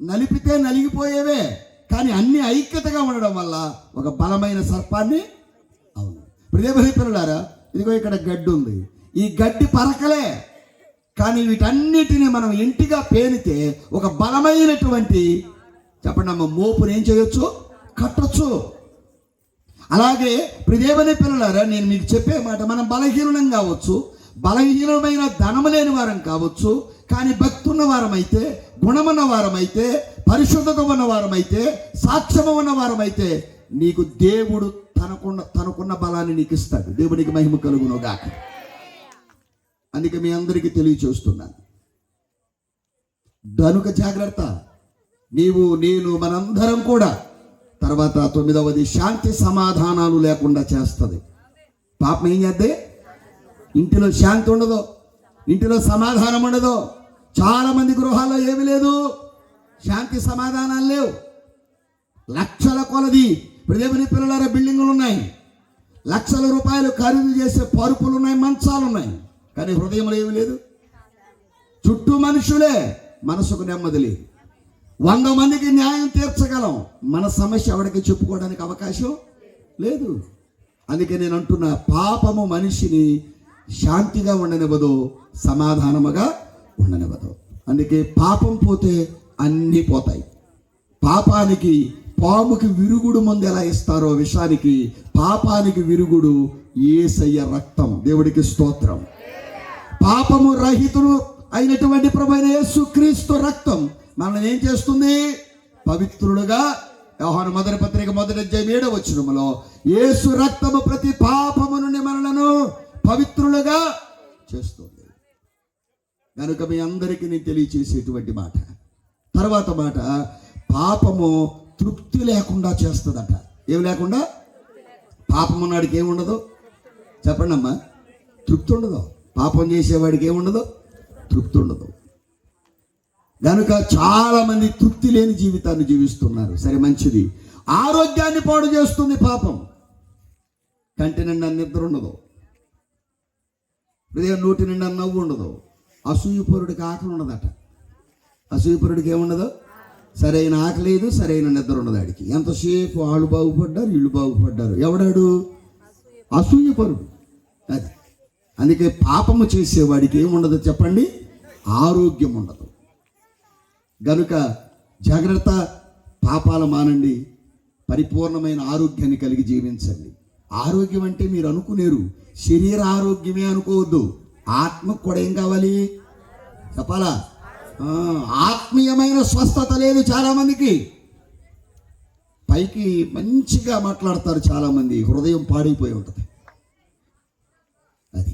నలిపితే నలిగిపోయేవే, కానీ అన్ని ఐక్యతగా ఉండడం వల్ల ఒక బలమైన సర్పాన్ని. అవును. దేవుని పిల్లలారా, ఇదిగో ఇక్కడ గడ్డి ఉంది. ఈ గడ్డి పరకలే, కానీ వీటన్నిటిని మనం ఇంటిగా పేనితే ఒక బలమైనటువంటి చెప్పండి అమ్మ, మోపుని ఏం చేయొచ్చు? కట్టొచ్చు. అలాగే దేవుని పిల్లలారా, నేను మీకు చెప్పే మాట, మనం బలహీనం కావచ్చు, బలహీనమైన ధనము లేని వారం కావచ్చు, కానీ భక్తి ఉన్న వారమైతే, గుణమున్న వారమైతే, పరిశుద్ధత ఉన్న వారమైతే, సాక్ష్యము ఉన్న వారమైతే, నీకు దేవుడు తనకున్న బలాన్ని నీకు ఇస్తాడు. దేవునికి మహిమ కలుగును గాక. అందుకే మీ అందరికీ తెలియచేస్తున్నాను, కనుక జాగ్రత్త. నీవు, నేను, మనందరం కూడా. తర్వాత 9వది, శాంతి సమాధానాలు లేకుండా చేస్తుంది. పాపం ఏం చేద్దే? ఇంటిలో శాంతి ఉండదు, ఇంటిలో సమాధానం ఉండదు. చాలా మంది గృహాల్లో ఏమి లేదు, శాంతి సమాధానాలు లేవు. లక్షల కొలది దేవుని పిల్లల బిల్డింగులు ఉన్నాయి, లక్షల రూపాయలు ఖరీదు చేసే పరుపులు ఉన్నాయి, మంచాలు ఉన్నాయి, కానీ హృదయంలో ఏమి లేదు. చుట్టూ మనుషులే, మనసుకు నెమ్మది లేదు. 100 మందికి న్యాయం తీర్చగలం, మన సమస్య ఎవరికి చెప్పుకోవడానికి అవకాశం లేదు. అందుకే నేను అంటున్నా, పాపము మనిషిని శాంతిగా ఉండనివ్వదు, సమాధానముగా ఉండనివ్వదు. అందుకే పాపం పోతే అన్నీ పోతాయి. పాపానికి, పాముకి విరుగుడు మందు ఎలా ఇస్తారో విషానికి, పాపానికి విరుగుడు యేసయ్య రక్తం. దేవుడికి స్తోత్రం. పాపము రహితుడు అయినటువంటి ప్రభువైన యేసుక్రీస్తు రక్తం మనల్ని ఏం చేస్తుంది? పవిత్రులుగా. యోహాను మొదటి పత్రిక 1:7 యేసు రక్తము ప్రతి పాపము నుండి మనలను పవిత్రులుగా చేస్తుంది. కనుక మీ అందరికీ నేను తెలియచేసేటువంటి మాట. తర్వాత మాట, పాపము తృప్తి లేకుండా చేస్తుందట. ఏమి లేకుండా? పాపం ఉన్నవాడికి ఏముండదు? చెప్పండి అమ్మా, తృప్తి ఉండదు. పాపం చేసేవాడికి ఏముండదు? తృప్తి ఉండదు. కనుక చాలా మంది తృప్తి లేని జీవితాన్ని జీవిస్తున్నారు. సరే, మంచిది. ఆరోగ్యాన్ని పాడు చేస్తుంది పాపం. కంటి నిండా నిద్ర ఉండదు, నోటి నిండా నవ్వు ఉండదు. అసూయపరుడికి ఆకలి ఉండదట. అసూయపరుడికి ఏముండదు? సరైన ఆకలి లేదు, సరైన నిద్ర ఉండదు. ఆడికి ఎంతసేపు వాళ్ళు బాగుపడ్డారు, వీళ్ళు బాగుపడ్డారు. ఎవడాడు? అసూయపరుడు. అది. అందుకే పాపము చేసేవాడికి ఏముండదు చెప్పండి? ఆరోగ్యం ఉండదు. గనుక జాగ్రత్త, పాపాలు మానండి, పరిపూర్ణమైన ఆరోగ్యాన్ని కలిగి జీవించండి. ఆరోగ్యం అంటే మీరు అనుకునేరు శరీర ఆరోగ్యమే అనుకోవద్దు, ఆత్మకు కూడా ఏం కావాలి చెప్పాలా? ఆత్మీయమైన స్వస్థత లేదు చాలా మందికి. పైకి మంచిగా మాట్లాడతారు చాలా మంది, హృదయం పాడైపోయి ఉంటుంది. అది.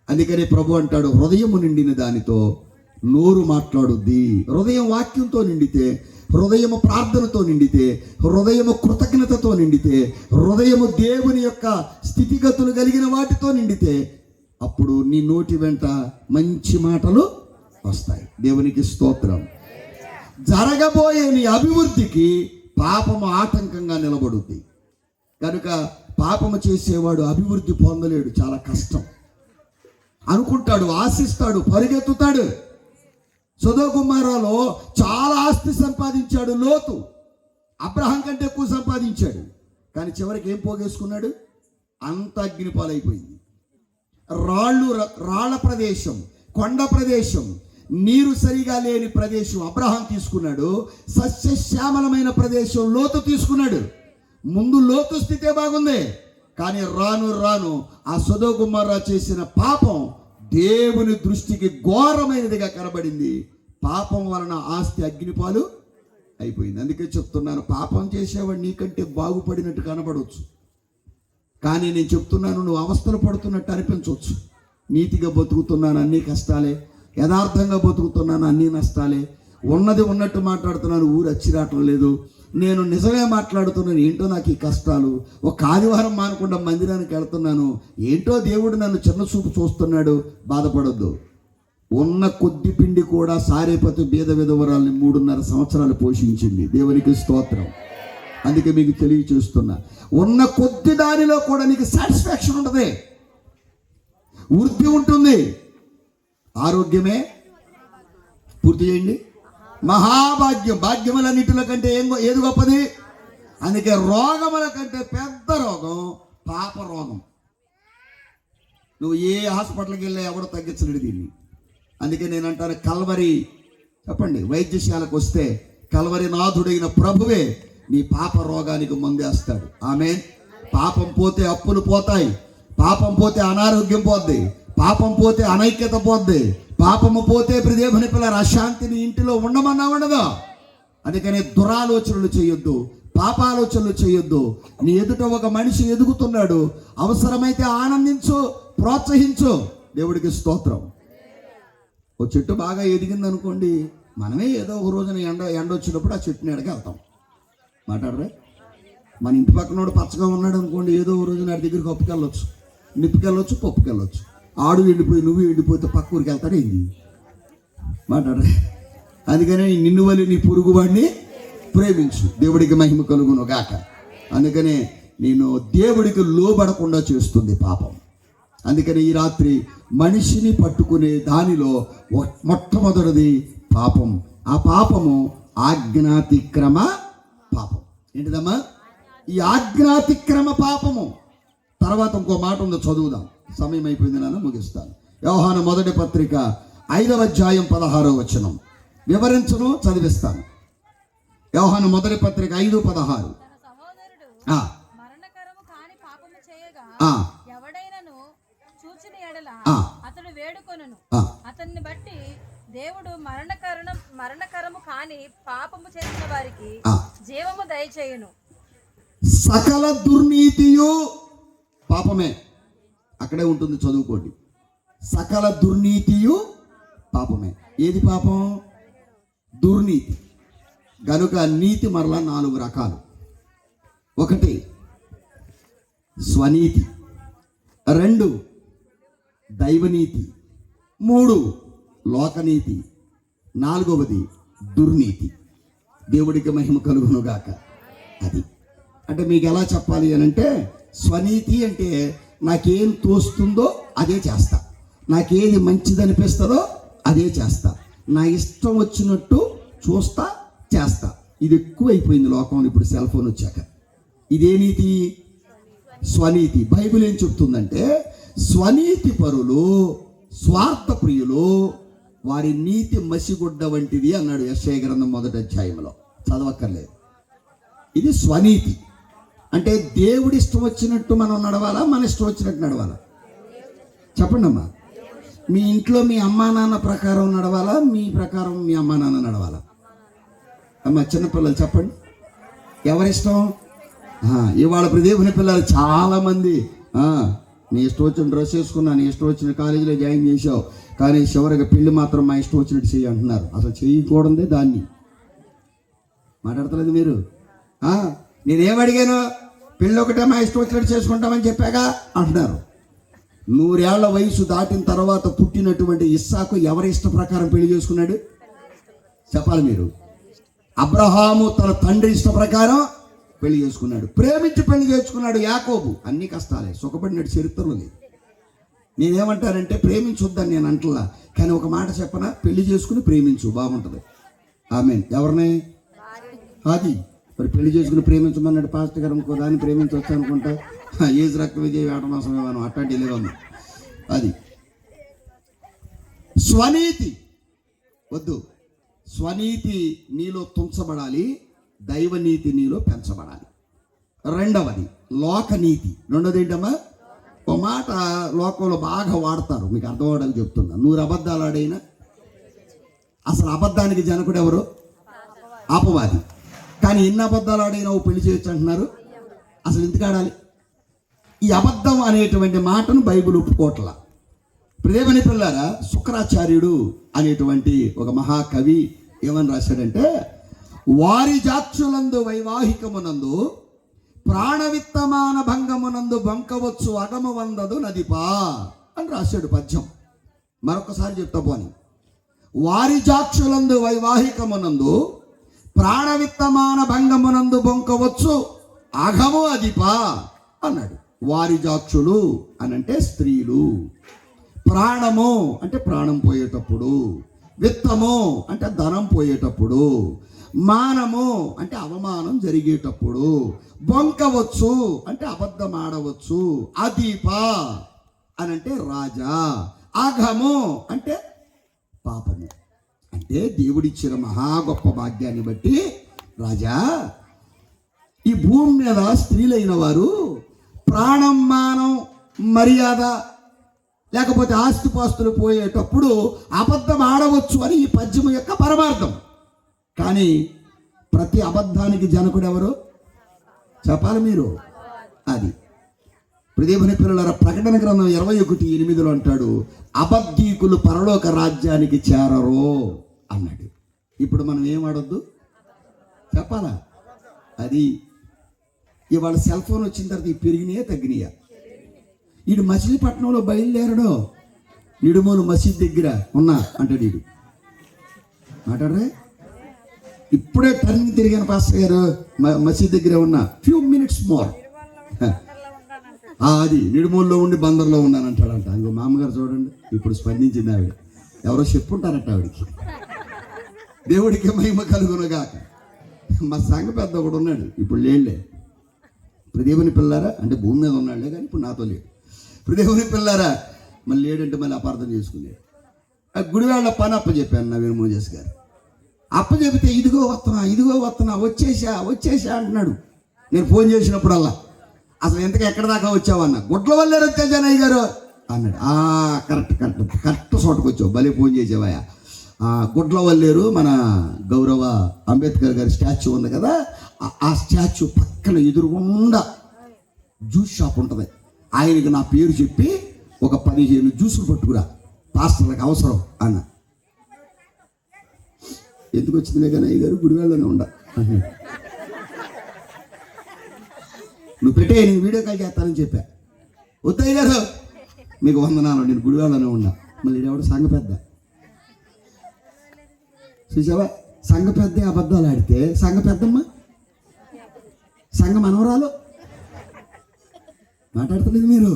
అందుకని ప్రభు అంటాడు, హృదయము నిండిన దానితో నోరు మాట్లాడుద్ది. హృదయం వాక్యంతో నిండితే, హృదయము ప్రార్థనతో నిండితే, హృదయము కృతజ్ఞతతో నిండితే, హృదయము దేవుని యొక్క స్థితిగతులు కలిగిన వాటితో నిండితే, అప్పుడు నీ నోటి వెంట మంచి మాటలు వస్తాయి. దేవునికి స్తోత్రం. జరగబోయే నీ అభివృద్ధికి పాపము ఆటంకంగా నిలబడుద్ది. కనుక పాపము చేసేవాడు అభివృద్ధి పొందలేడు, చాలా కష్టం. అనుకుంటాడు, ఆశిస్తాడు, పరిగెత్తుతాడు. సొదొమ గొమొర్రాలో చాలా ఆస్తి సంపాదించాడు లోతు. అబ్రహాం కంటే ఎక్కువ సంపాదించాడు, కానీ చివరికి ఏం పోగేసుకున్నాడు? అంత అగ్నిపాలైపోయింది. రాళ్ళ ప్రదేశం, కొండ ప్రదేశం, నీరు సరిగా లేని ప్రదేశం అబ్రహాం తీసుకున్నాడు. సస్యశ్యామలమైన ప్రదేశం లోతు తీసుకున్నాడు. ముందు లోతు స్థితే బాగుంది, కానీ రాను రాను ఆ సొదొమ గొమొర్రా చేసిన పాపం దేవుని దృష్టికి ఘోరమైనదిగా కనబడింది. పాపం వలన ఆస్తి అగ్నిపాలు అయిపోయింది. అందుకే చెప్తున్నాను, పాపం చేసేవాడు నీకంటే బాగుపడినట్టు కనబడవచ్చు, కానీ నేను చెప్తున్నాను, నువ్వు అవస్థలు పడుతున్నట్టు అనిపించవచ్చు. నీతిగా బతుకుతున్నాను, అన్నీ కష్టాలే. యథార్థంగా బతుకుతున్నాను, అన్నీ నష్టాలే. ఉన్నది ఉన్నట్టు మాట్లాడుతున్నాను, ఊరు అచ్చిరాటం లేదు. నేను నిజమే మాట్లాడుతున్నాను, ఏంటో నాకు ఈ కష్టాలు. ఒక ఆదివారం మానకుండా మందిరానికి వెళ్తున్నాను, ఏంటో దేవుడు నన్ను చిన్న చూపు చూస్తున్నాడు. బాధపడొద్దు. ఉన్న కొద్ది పిండి కూడా సారేపతి బీద విధవరాల్ని 3.5 సంవత్సరాలు పోషించింది. దేవునికి స్తోత్రం. అందుకే మీకు తెలియచేస్తున్నా, ఉన్న కొద్ది దానిలో కూడా నీకు సాటిస్ఫాక్షన్ ఉంటుంది, వృద్ధి ఉంటుంది. ఆరోగ్యమే పూర్తి చేయండి, మహాభాగ్యం. భాగ్యములన్నిటిలో కంటే ఏది గొప్పది? అందుకే రోగముల కంటే పెద్ద రోగం పాప రోగం. నువ్వు ఏ హాస్పిటల్కి వెళ్ళా ఎవడో తగ్గించలేడు దీన్ని. అందుకే నేను అంటాను, కల్వరి చెప్పండి, వైద్యశాలకు వస్తే కల్వరి నాథుడైన ప్రభువే నీ పాప రోగానికి మందేస్తాడు. ఆమేన్. పాపం పోతే అప్పులు పోతాయి, పాపం పోతే అనారోగ్యం పోద్ది, పాపం పోతే అనైక్యత పోద్ది, పాపము పోతే దేవుని పిల్లల అశాంతిని ఇంటిలో ఉండమన్నా ఉండదు. అందుకని దురాలోచనలు చేయొద్దు, పాపాలోచనలు చేయొద్దు. నీ ఎదుట ఒక మనిషి ఎదుగుతున్నాడు, అవసరమైతే ఆనందించు, ప్రోత్సహించు. దేవుడికి స్తోత్రం. ఓ చెట్టు బాగా ఎదిగింది అనుకోండి, మనమే ఏదో ఒక రోజున ఎండ వచ్చినప్పుడు ఆ చెట్టు నీడకి వెళ్తాం. మాట్లాడరే? మన ఇంటి పక్కనోడు పచ్చగా ఉన్నాడు అనుకోండి, ఏదో ఒక రోజు నాటి దగ్గరికి పప్పుకెళ్ళొచ్చు, నిప్పుకెళ్ళొచ్చు, పప్పుకెళ్ళొచ్చు. ఆడు ఎండిపోయి నువ్వు ఎండిపోతే పక్క ఊరికి వెళ్తాడు. ఏంది మాట్లాడరే? అందుకనే నిన్ను వలి నీ పొరుగువాడిని ప్రేమించు, దేవుడికి మహిమ కలుగును గాక. అందుకనే నేను దేవుడికి లోబడకుండా చేస్తుంది పాపం. అందుకని ఈ రాత్రి మనిషిని పట్టుకునే దానిలో మొట్టమొదటిది పాపం. ఆ పాపము ఆజ్ఞాతిక్రమ పాపం. ఏంటిదమ్మా? ఈ ఆజ్ఞాతిక్రమ పాపము. తర్వాత ఇంకో మాట ఉందో, చదువుదాం. సమయం అయిపోయింది, నాన్న ముగిస్తాను. యోహాను మొదటి పత్రిక 5వ అధ్యాయం 16వ వచనం వివరించను, చదివిస్తాను. యోహాను మొదటి పత్రిక 5:16. అతడు వేడుకొనును, అతన్ని బట్టి దేవుడు మరణకరము కాని పాపము చేసిన వారికి జీవము దయచేయును. సకల దుర్నీతియు పాపమే. అక్కడే ఉంటుంది, చదువుకోండి. సకల దుర్నీతియు పాపమే. ఏది పాపం? దుర్నీతి. గనుక నీతి మరలా 4 రకాలు. 1 స్వనీతి, 2 దైవనీతి, 3 లోకనీతి, 4వది దుర్నీతి. దేవుడికి మహిమ కలుగునుగాక. అది అంటే మీకు ఎలా చెప్పాలి అని అంటే, స్వనీతి అంటే నాకేం తోస్తుందో అదే చేస్తా, నాకేది మంచిదనిపిస్తుందో అదే చేస్తా, నా ఇష్టం వచ్చినట్టు చూస్తా, చేస్తా. ఇది ఎక్కువైపోయింది లోకంలో ఇప్పుడు సెల్ ఫోన్ వచ్చాక. ఇదే నీతి? స్వనీతి. బైబిల్ ఏం చెప్తుందంటే, స్వనీతి పరులు, స్వార్థ ప్రియులు, వారి నీతి మసిగుడ్డ వంటిది అన్నాడు యెషయా గ్రంథం 1వ అధ్యాయంలో. చదవక్కర్లేదు. ఇది స్వనీతి. అంటే దేవుడి ఇష్టం వచ్చినట్టు మనం నడవాలా, మన ఇష్టం వచ్చినట్టు నడవాలా? చెప్పండి అమ్మా. మీ ఇంట్లో మీ అమ్మా నాన్న ప్రకారం నడవాలా, మీ ప్రకారం మీ అమ్మా నాన్న నడవాలా? అమ్మ చిన్నపిల్లలు చెప్పండి, ఎవరిష్టం? ఇవాళ దేవుని పిల్లలు చాలామంది నీ ఇష్టం వచ్చిన డ్రెస్ వేసుకున్నా, నీ ఇష్టం వచ్చిన కాలేజీలో జాయిన్ చేసావు, కానీ చివరికి పెళ్లి మాత్రం మా ఇష్టం వచ్చినట్టు చెయ్యి అంటున్నారు. అసలు చేయకూడదే దాన్ని. మాట్లాడతలేదు మీరు? నేనేమడిగాను? పెళ్ళి ఒకటే మా ఇష్టం వచ్చినట్టు చేసుకుంటామని చెప్పాగా అంటున్నారు. 100 ఏళ్ల వయసు దాటిన తర్వాత పుట్టినటువంటి ఇస్సాకు ఎవరి ఇష్ట ప్రకారం పెళ్లి చేసుకున్నాడు? చెప్పాలి మీరు. అబ్రహాము తన తండ్రి ఇష్ట ప్రకారం పెళ్లి చేసుకున్నాడు, ప్రేమించి పెళ్లి చేసుకున్నాడు. యాకోబు అన్ని కష్టాలే, సుఖపడినట్టు చరిత్రలో లేదు. నేనేమంటానంటే ప్రేమించొద్దని నేను అంటలా, కానీ ఒక మాట చెప్పనా, పెళ్లి చేసుకుని ప్రేమించు, బాగుంటుంది. ఆమేన్. ఎవరిని? అది మరి పెళ్లి చేసుకుని ప్రేమించమన్నాడు పాస్టర్ గారు. ఇంకో దాన్ని ప్రేమించవచ్చు అనుకుంటా, ఏజ్ రక్త విజయ వేటమాసం ఏమన్నా అట్లాంటి లేవన్నా. అది స్వనీతి వద్దు. స్వనీతి నీలో తుంచబడాలి, దైవనీతి నీలో పెంచబడాలి. 2వది లోకనీతి. 2వది ఏంటమ్మా? ఒక మాట లోకంలో బాగా వాడతారు, మీకు అర్థం అవడానికి చెప్తున్నా. 100 అబద్ధాలు ఆడైనా అసలు అబద్ధానికి జనకుడు ఎవరు? అపవాది. కానీ ఎన్ని అబద్ధాలు ఆడైనా ఓ పెళ్లి చేయొచ్చు అంటున్నారు. అసలు ఎందుకు ఆడాలి? ఈ అబద్ధం అనేటువంటి మాటను బైబిల్ ఒప్పుకోవట్లా. ప్రేమని పిల్లారా, శుక్రాచార్యుడు అనేటువంటి ఒక మహాకవి ఏమని రాశాడంటే, వారి జాక్షులందు వైవాహికమునందు ప్రాణవిత్తమాన భంగమునందు బంకవచ్చు అగమ వందదు నదిపా అని రాశాడు పద్యం. మరొకసారి చెప్తా పోని. వారి జాక్షులందు వైవాహికమునందు ప్రాణవిత్తమాన భంగమునందు బొంకవచ్చు అఘము అదిపా అన్నాడు. వారి జాక్షులు అనంటే స్త్రీలు, ప్రాణము అంటే ప్రాణం పోయేటప్పుడు, విత్తము అంటే ధనం పోయేటప్పుడు, మానము అంటే అవమానం జరిగేటప్పుడు, బొంకవచ్చు అంటే అబద్ధం ఆడవచ్చు, అదీప అనంటే రాజా, అఘము అంటే పాపము అని. అంటే దేవుడిచ్చిన మహా గొప్ప భాగ్యాన్ని బట్టి, రాజా, ఈ భూమి మీద స్త్రీలైన వారు ప్రాణం, మానం, మర్యాద లేకపోతే ఆస్తిపాస్తులు పోయేటప్పుడు అబద్ధం ఆడవచ్చు అని ఈ పద్యము యొక్క పరమార్థం. కానీ ప్రతి అబద్ధానికి జనకుడు ఎవరు చెప్పాలి మీరు? అది దేవుని పిల్లల ప్రకటన గ్రంథం 21:8 అంటాడు, అబద్ధీకులు పరలోక రాజ్యానికి చేరరు అన్నాడు. ఇప్పుడు మనం ఏం ఆడొద్దు చెప్పాలా? అది ఇవాళ సెల్ ఫోన్ వచ్చిన తర్వాత ఈ పెరిగినాయా తగ్గినాయా? వీడు మచిలీపట్నంలో బయలుదేరడు, నిడుమూలు మసీద్ దగ్గర ఉన్నా అంటాడు వీడు. మాట్లాడరే, ఇప్పుడే టర్నింగ్ తిరిగాను పాస్టర్ గారు, మసీద్ దగ్గర ఉన్నా, ఫ్యూ మినిట్స్ మోర్. అది నిడుమూలలో ఉండి బందర్లో ఉన్నాను అంటాడంట. ఇంకో మామగారు చూడండి, ఇప్పుడు స్పందించింది ఆవిడ. ఎవరో చెప్పుంటారట ఆవిడికి. దేవుడికి మహిమ కలుగునుగాక. మా సంఘ పెద్ద ఒకడు ఉన్నాడు, ఇప్పుడు లేడులే. ఇప్పుడు దేవుని పిల్లారా అంటే భూమి మీద ఉన్నాడులే, కానీ ఇప్పుడు నాతో లేడు. ఇప్పుడు దేవుని పిల్లారా మళ్ళీ లేడంటే మళ్ళీ అపార్థం చేసుకునేది. ఆ గుడివాళ్ళ పని అప్పచెప్పాను నవీన్ మోజెస్ గారు. అప్పచెపితే ఇదిగో వస్తున్నా వచ్చేసా అంటున్నాడు. నేను ఫోన్ చేసినప్పుడల్లా అసలు ఎంతకు ఎక్కడ దాకా వచ్చావన్నా, గుడ్ల వల్లే వచ్చేసానయ్య గారు అన్నాడు. కరెక్ట్ చోటకు వచ్చావు, భలే ఫోన్ చేసావా. గుడ్ల వల్లేరు మన గౌరవ అంబేద్కర్ గారి స్టాచ్యూ ఉంది కదా, ఆ స్టాచ్యూ పక్కన ఎదురుగుండా జ్యూస్ షాప్ ఉంటుంది. ఆయనకి నా పేరు చెప్పి ఒక 15 జ్యూసులు పట్టుకురా, పాస్టర్లకు అవసరం అన్న. ఎందుకు వచ్చిందిలే కానీ అయ్య గారు గుడివాళ్ళనే ఉండ, నువ్వు పెట్టే నేను వీడియో కాల్ చేస్తానని చెప్పా. వద్దయ్య గారు మీకు వందనాలు, నేను గుడివాళ్ళనే ఉన్నా. మళ్ళీ ఎవడు సంఘ పెద్ద చూసావా, సంఘ పెద్ద అబద్ధాలు ఆడితే సంఘ పెద్దమ్మ సంఘ మనవరాలు మాట్లాడతలేదు మీరు.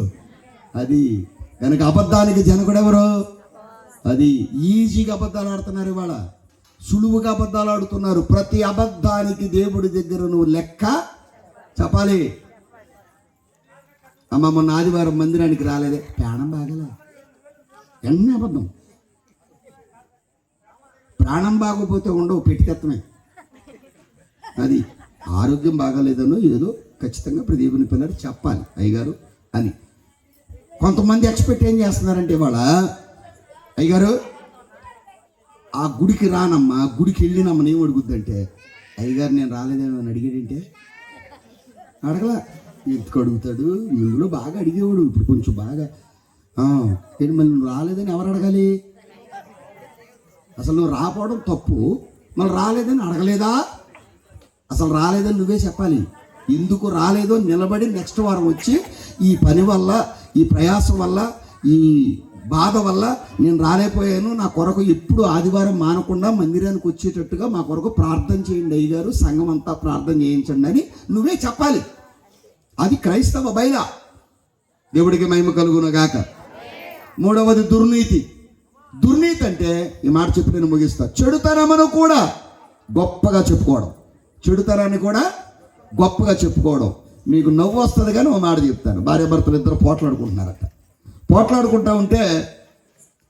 అది కనుక అబద్ధానికి జనకుడు ఎవరు? అది ఈజీగా అబద్ధాలు ఆడుతున్నారు, ఇవాళ సులువుగా అబద్ధాలు ఆడుతున్నారు. ప్రతి అబద్ధానికి దేవుడి దగ్గర నువ్వు లెక్క చెప్పాలి. అమ్మ మొన్న ఆదివారం మందిరానికి రాలేదే, ప్రాణం బాగలే, ఎన్ని అబద్ధం. ప్రాణం బాగోపోతే ఉండవు, పెట్టికెత్తమే. అది ఆరోగ్యం బాగాలేదనో ఏదో ఖచ్చితంగా దేవుని పిల్లలు చెప్పాలి అయ్యగారు అని. కొంతమంది ఎక్స్పెక్ట్ ఏం చేస్తున్నారంటే ఇవాళ, అయ్యగారు ఆ గుడికి రానమ్మా, గుడికి వెళ్ళినమ్మని ఏం అడుగుద్దంటే, అయ్యగారు నేను రాలేదేమో అని అడిగాడంటే అడగలా, ఎందుకు అడుగుతాడు? ఇందులో బాగా అడిగేవాడు, ఇప్పుడు కొంచెం బాగా ఏంటి మళ్ళీ నువ్వు రాలేదని ఎవరు అడగాలి? అసలు నువ్వు రాపోవడం తప్పు, మళ్ళీ రాలేదని అడగలేదా? అసలు రాలేదని నువ్వే చెప్పాలి. ఎందుకు రాలేదో నిలబడి నెక్స్ట్ వారం వచ్చి ఈ పని వల్ల, ఈ ప్రయాసం వల్ల, ఈ బాధ వల్ల నేను రాలేకపోయాను, నా కొరకు ఎప్పుడు ఆదివారం మానకుండా మందిరానికి వచ్చేటట్టుగా మా కొరకు ప్రార్థన చేయండి అయ్యగారు, సంఘం అంతా ప్రార్థన చేయించండి అని నువ్వే చెప్పాలి. అది క్రైస్తవ బైల. దేవుడికి మహిమ కలుగునగాక. మూడవది దుర్నీతి. దుర్నీతి అంటే ఈ మాట చెప్పి నేను ముగిస్తా. చెడుతనమును కూడా గొప్పగా చెప్పుకోవడం, చెడుతనాన్ని కూడా గొప్పగా చెప్పుకోవడం. మీకు నవ్వు వస్తుంది కానీ ఒక మాట చెప్తాను. భార్యాభర్తలు ఇద్దరు పోట్లాడుకుంటున్నారట. పోట్లాడుకుంటా ఉంటే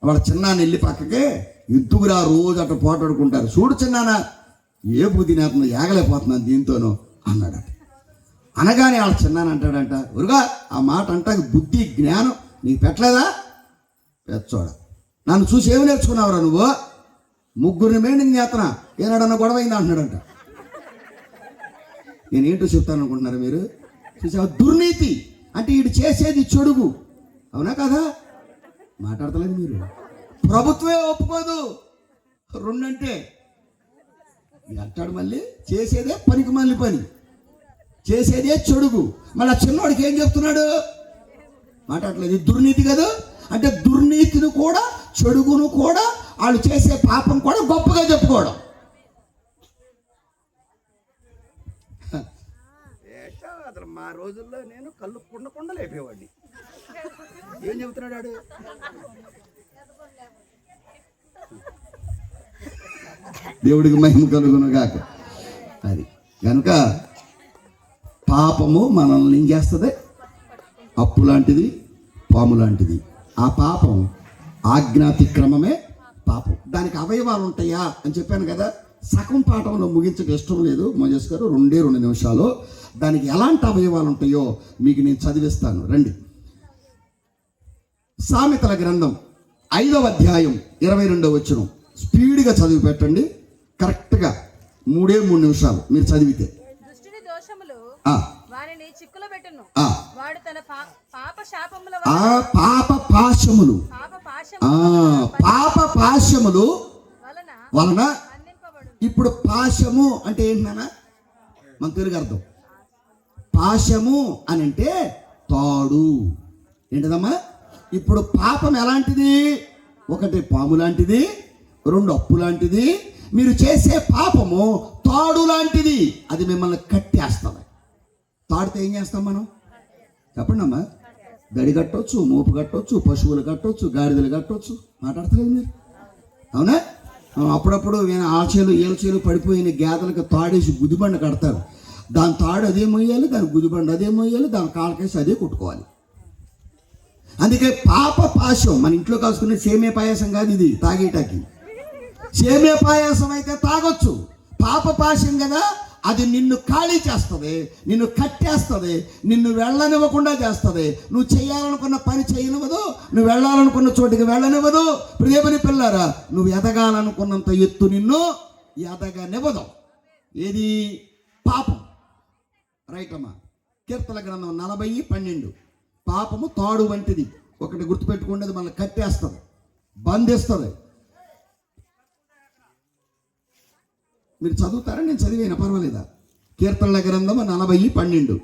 వాళ్ళ చిన్నాన్ని వెళ్ళి పక్కకే, ఎందుకురా రోజు అట్లా పోట్లాడుకుంటారు, చూడు చిన్నాన్న ఏ బుద్ధి నేతను ఏగలేకపోతున్నాను దీంతోనూ అన్నాడట. అనగానే వాళ్ళ చిన్నాన్న అంటాడంట, ఉరుగా ఆ మాట అంటాక బుద్ధి జ్ఞానం నీకు పెట్టలేదా? పెచ్చోడ, నన్ను చూసి ఏమి నేర్చుకున్నావురా నువ్వు? ముగ్గురిని మెయింటైన్ చేస్తున్నా, ఏనాడన్నా గొడవ అయిందా అంటున్నాడంట. నేనేంటో చెప్తాను అనుకుంటున్నారు మీరు? చూసావా, దుర్నీతి అంటే వీడు చేసేది చెడుగు, అవునా కదా? మాట్లాడతలేదు మీరు. ప్రభుత్వమే ఒప్పుకోదు రెండంటే అంటాడు. మళ్ళీ చేసేదే పనికి మళ్ళీ పని, చేసేదే చెడుగు. మళ్ళీ ఆ చిన్నవాడికి ఏం చెప్తున్నాడు? మాట్లాడలేదు. దుర్నీతి కదా అంటే దుర్నీతిని కూడా, చెడుగును కూడా, వాళ్ళు చేసే పాపం కూడా గొప్పగా చెప్పుకోవడం. అసలు మా రోజుల్లో నేను కళ్ళు కుండకుండా లేపేవాడిని. ఏం చెబుతున్నాడు వాడు? దేవుడికి మహిమ కలుగునుగాక. అది కనుక పాపము మనల్ని ఏం చేస్తుంది? అప్పు లాంటిది, పాము లాంటిది. ఆ పాపం ఆజ్ఞాతిక్రమమే పాపం. దానికి అవయవాలు ఉంటాయా అని చెప్పాను కదా. సగం పాఠంలో ముగించక ఇష్టం లేదు మోజస్ గారు, 2 నిమిషాలు. దానికి ఎలాంటి అవయవాలు ఉంటాయో మీకు నేను చదివిస్తాను, రండి. సామెతల గ్రంథం 5వ అధ్యాయం 22వ వచనం స్పీడ్గా చదివి పెట్టండి. కరెక్ట్గా 3 నిమిషాలు మీరు చదివితే. దుష్టుని దోషములు ఆ, వారిని చిక్కులో పెట్టును. ఆ, వాడు తన పాప శాపముల ఆ పాప పాశములు, పాప ఆ పాప పాశములు వలన వలన. బంధింపబడు. ఇప్పుడు పాశము అంటే ఏంటన్నా మన తెలుగు అర్థం? పాశము అని అంటే తాడు. ఏంటిదమ్మా? ఇప్పుడు పాపం ఎలాంటిది? 1 పాము లాంటిది, 2 అప్పు లాంటిది. మీరు చేసే పాపము తాడు లాంటిది. అది మిమ్మల్ని కట్టేస్తుంది. తాడితే ఏం చేస్తాం మనం? చెప్పండి అమ్మా. గడి కట్టవచ్చు, మోపు కట్టవచ్చు, పశువులు కట్టవచ్చు, గాడిదలు కట్టవచ్చు. మాట్లాడతలేదు మీరు? అవునా? అప్పుడప్పుడు ఆచేలు ఏలచేలు పడిపోయిన గేదెలకు తాడేసి గుదిబండ కడతారు. దాని తాడు అదే మొయ్యాలి, దాని గుదిబండ అదే మొయ్యాలి, దాని కాలకేసి అదే కుట్టుకోవాలి. అందుకే పాప పాశం మన ఇంట్లో కాసుకునే సేమే పాయసం కాదు ఇది తాగేటాకి. సేమే పాయసం అయితే తాగొచ్చు. పాప పాశం కదా, అది నిన్ను ఖాళీ చేస్తుంది, నిన్ను కట్టేస్తుంది, నిన్ను వెళ్ళనివ్వకుండా చేస్తుంది. నువ్వు చేయాలనుకున్న పని చేయనివ్వదు, నువ్వు వెళ్ళాలనుకున్న చోటికి వెళ్ళనివ్వదు. ప్రియమని పిల్లారా, నువ్వు ఎదగాలనుకున్నంత ఎత్తు నిన్ను ఎదగనివ్వదు. ఏది? పాపం. రైట్ అమ్మా. కీర్తన గ్రంథం 40:12 పాపము తాడు వంటిది. ఒకటి గుర్తుపెట్టుకోండి, అది మనల్ని కట్టేస్తుంది, బంధిస్తుంది. మీరు చదువుతారా? నేను చదివేనా పర్వాలేదా? కీర్తనల గ్రంథం 40:12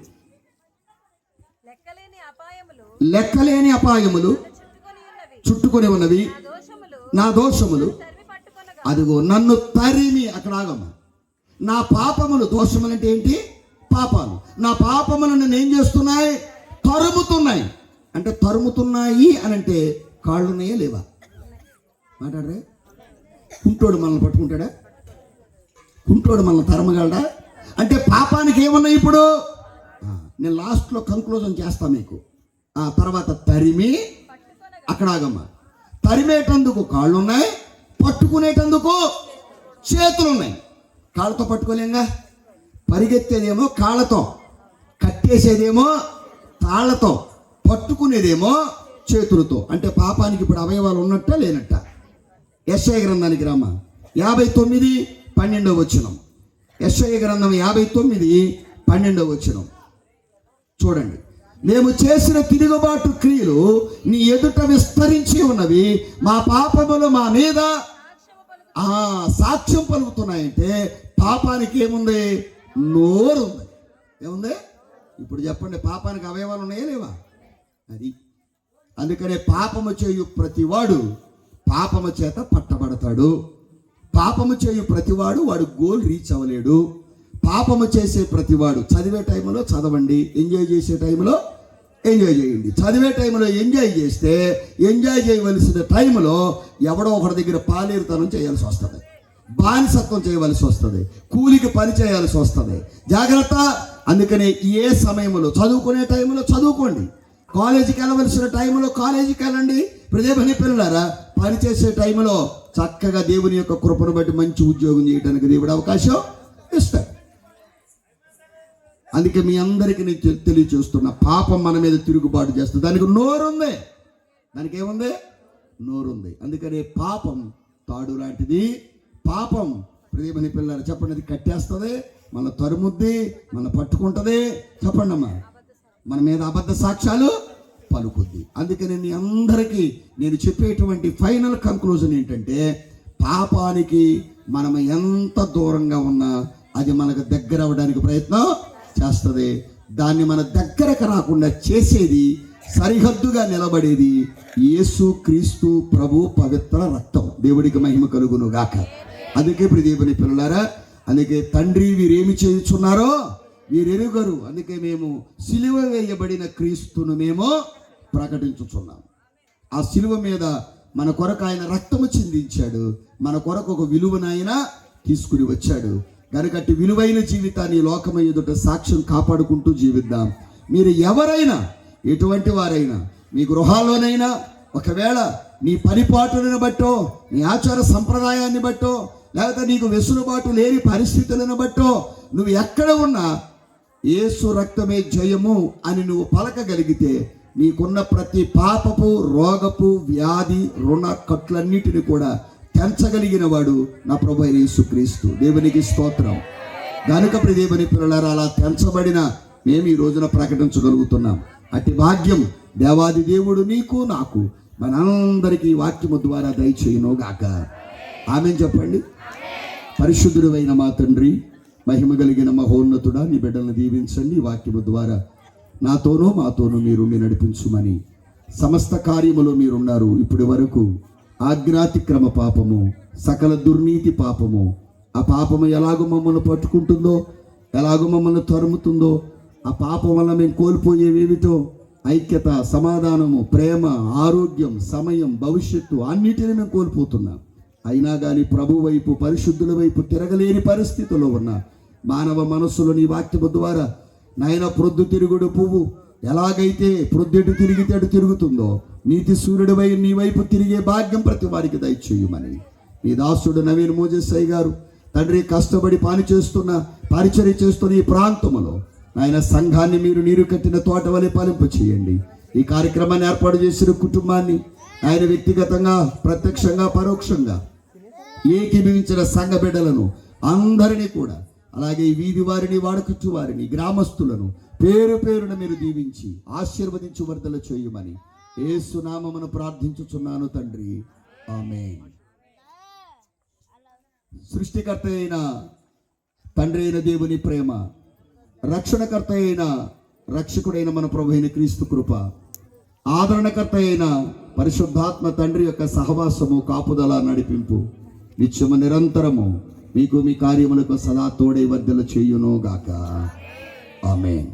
లెక్కలేని అపాయములు చుట్టుకొని ఉన్నవి, నా దోషములు అదిగో నన్ను తరిమి. అక్కడ ఆగమ్మ. నా పాపములు, దోషములు అంటే ఏంటి? పాపాలు. నా పాపములు నన్ను ఏం చేస్తున్నాయి? తరుముతున్నాయి. అంటే తరుముతున్నాయి అని అంటే కాళ్ళున్నాయా లేవా? మాట్లాడరే? కుంటోడు మనల్ని పట్టుకుంటాడా? కుంటోడు మనల్ని తరమగలడా? అంటే పాపానికి ఏమున్నాయి ఇప్పుడు? నేను లాస్ట్లో కంక్లూజన్ చేస్తా మీకు. ఆ తర్వాత తరిమి. అక్కడ ఆగమ్మ. తరిమేటందుకు కాళ్ళు ఉన్నాయి, పట్టుకునేటందుకు చేతులు ఉన్నాయి. కాళ్ళతో పట్టుకోలేంగా. పరిగెత్తేదేమో కాళ్ళతో, కట్టేసేదేమో తాళ్లతో, పట్టుకునేదేమో చేతులతో. అంటే పాపానికి ఇప్పుడు అవయవాలు ఉన్నట్ట లేనట్ట? యెషయా గ్రంథానికి రామ 59:12 వచనం. యెషయా గ్రంథం 59:12 వచనం చూడండి. మేము చేసిన తిరుగుబాటు క్రియలు నీ ఎదుట విస్తరించి ఉన్నవి, మా పాపములు మా మీద సాక్ష్యం పలుకుతున్నాయంటే పాపానికి ఏముంది? నోరు ఉంది. ఏముంది? ఇప్పుడు చెప్పండి, పాపానికి అవయవాలు ఉన్నాయా లేవా? అది. అందుకనే పాపము చేయు ప్రతివాడు పాపము చేత పట్టబడతాడు. పాపము చేయు ప్రతివాడు వాడు గోల్ రీచ్ అవ్వలేడు. పాపము చేసే ప్రతివాడు చదివే టైంలో చదవండి, ఎంజాయ్ చేసే టైంలో ఎంజాయ్ చేయండి. చదివే టైంలో ఎంజాయ్ చేస్తే ఎంజాయ్ చేయవలసిన టైంలో ఎవడో ఒకటి దగ్గర పాలేరుతనం చేయాల్సి వస్తుంది, బానిసత్వం చేయవలసి వస్తుంది, కూలికి పని చేయాల్సి వస్తుంది. జాగ్రత్త. అందుకనే ఏ సమయంలో చదువుకునే టైంలో చదువుకోండి, కాలేజీకి వెళ్ళవలసిన టైంలో కాలేజీకి వెళ్ళండి. ప్రదేభని పిల్లలారా, పని చేసే టైంలో చక్కగా దేవుని యొక్క కృపను బట్టి మంచి ఉద్యోగం చేయడానికి దేవుడు అవకాశం ఇస్తాడు. అందుకే మీ అందరికీ నేను తెలియచేస్తున్నా, పాపం మన మీద తిరుగుబాటు చేస్తుంది. దానికి నోరుంది. దానికి ఏముంది? నోరుంది. అందుకనే పాపం తాడు లాంటిది. పాపం ప్రియమని పిల్లలు చెప్పండి, అది కట్టేస్తుంది, మన తరుముద్ది, మన పట్టుకుంటుంది. చెప్పండి అమ్మా, మన మీద అబద్ధ సాక్ష్యాలు పలుకుద్ది. అందుకని మీ అందరికీ నేను చెప్పేటువంటి ఫైనల్ కంక్లూజన్ ఏంటంటే, పాపానికి మనం ఎంత దూరంగా ఉన్నా అది మనకు దగ్గర అవ్వడానికి ప్రయత్నం చేస్తుంది. దాన్ని మన దగ్గరకు రాకుండా చేసేది, సరిహద్దుగా నిలబడేది యేసు క్రీస్తు ప్రభు పవిత్ర రక్తం. దేవుడికి మహిమ కలుగును గాక. అందుకే ఇప్పుడు దేవుని పిల్లలారా, అందుకే తండ్రి వీరేమి చేయుచున్నారో వీరెరుగరు. అందుకే మేము సిలువ వేయబడిన క్రీస్తును మేము ప్రకటించుచున్నాం. ఆ సిలువ మీద మన కొరకు ఆయన రక్తము చిందించాడు, మన కొరకు ఒక విలువనైన తీసుకుని వచ్చాడు. కనుక అట్టి విలువైన జీవితాన్ని లోకం ఎదుట సాక్ష్యం కాపాడుకుంటూ జీవిద్దాం. మీరు ఎవరైనా, ఎటువంటి వారైనా, మీ గృహాల్లోనైనా, ఒకవేళ నీ పరిపాటులను బట్టో, నీ ఆచార సంప్రదాయాన్ని బట్టో, లేకపోతే నీకు వెసులుబాటు లేని పరిస్థితులను బట్టో నువ్వు ఎక్కడ ఉన్నా యేసు రక్తమే జయము అని నువ్వు పలకగలిగితే నీకున్న ప్రతి పాపపు, రోగపు, వ్యాధి, రుణ కట్లన్నిటిని కూడా తెంచగలిగిన వాడు నా ప్రభు అయిన యేసుక్రీస్తు. దేవునికి స్తోత్రం. గనుక ప్రియ దేవుని పిల్లలారా, అలా తెంచబడిన మేము ఈ రోజున ప్రకటించగలుగుతున్నాం. అట్టి భాగ్యం దేవాది దేవుడు నీకు నాకు మనందరికీ ఈ వాక్యము ద్వారా దయచేయును గాక. ఆమేన్ చెప్పండి. పరిశుద్ధుడు అయిన మా తండ్రి, మహిమ కలిగిన మహోన్నతుడా, నీ బిడ్డలను దీవించండి. ఈ వాక్యము ద్వారా నాతోనూ మాతోనూ మీరు నడిపించుమని. సమస్త కార్యములో మీరున్నారు. ఇప్పటి వరకు ఆజ్ఞాతిక్రమ పాపము, సకల దుర్నీతి పాపము, ఆ పాపము ఎలాగో మమ్మల్ని పట్టుకుంటుందో, ఎలాగో మమ్మల్ని తరుముతుందో, ఆ పాపం వల్ల మేము కోల్పోయేవేమిటో ఐక్యత, సమాధానము, ప్రేమ, ఆరోగ్యం, సమయం, భవిష్యత్తు అన్నిటిని మేము కోల్పోతున్నాం. అయినా కానీ ప్రభు వైపు, పరిశుద్ధుల వైపు తిరగలేని పరిస్థితిలో ఉన్న మానవ మనస్సులో నీ వాక్యము ద్వారా నాయన ప్రొద్దుతిరుగుడు పువ్వు ఎలాగైతే ప్రొద్దెటు తిరిగితే అటు తిరుగుతుందో, నీతి సూర్యుడివై నీ వైపు తిరిగే భాగ్యం ప్రతి వారికి దయచేయమని నీ దాసుడు నవీన్ మోజెస్సయ్య గారు తండ్రి కష్టపడి పరిచర్య చేస్తున్న ఈ ప్రాంతంలో నాయన సంఘాన్ని మీరు నీరు కట్టిన తోట వలె పాలింప చేయండి. ఈ కార్యక్రమాన్ని ఏర్పాటు చేసిన కుటుంబాన్ని ఆయన వ్యక్తిగతంగా, ప్రత్యక్షంగా, పరోక్షంగా ఏకీభవించిన సంఘ బిడ్డలను అందరినీ కూడా, అలాగే ఈ వీధి వారిని, వాడకుచ్చు వారిని, గ్రామస్తులను పేరు పేరున మీరు దీవించి ఆశీర్వదించు వర్ధల చేయమని యేసు నామమున ప్రార్థించుచున్నాను తండ్రి. ఆమేన్. సృష్టికర్త అయిన తండ్రి అయిన దేవుని ప్రేమ, రక్షణకర్త అయిన రక్షకుడైన మన ప్రభు అయిన క్రీస్తు కృప, ఆదరణకర్త అయిన పరిశుద్ధాత్మ తండ్రి యొక్క సహవాసము, కాపుదల, నడిపింపు నిత్యము నిరంతరము మీకు మీ కార్యములకు సదా తోడై వర్ధల చేయును గాక. ఆమేన్.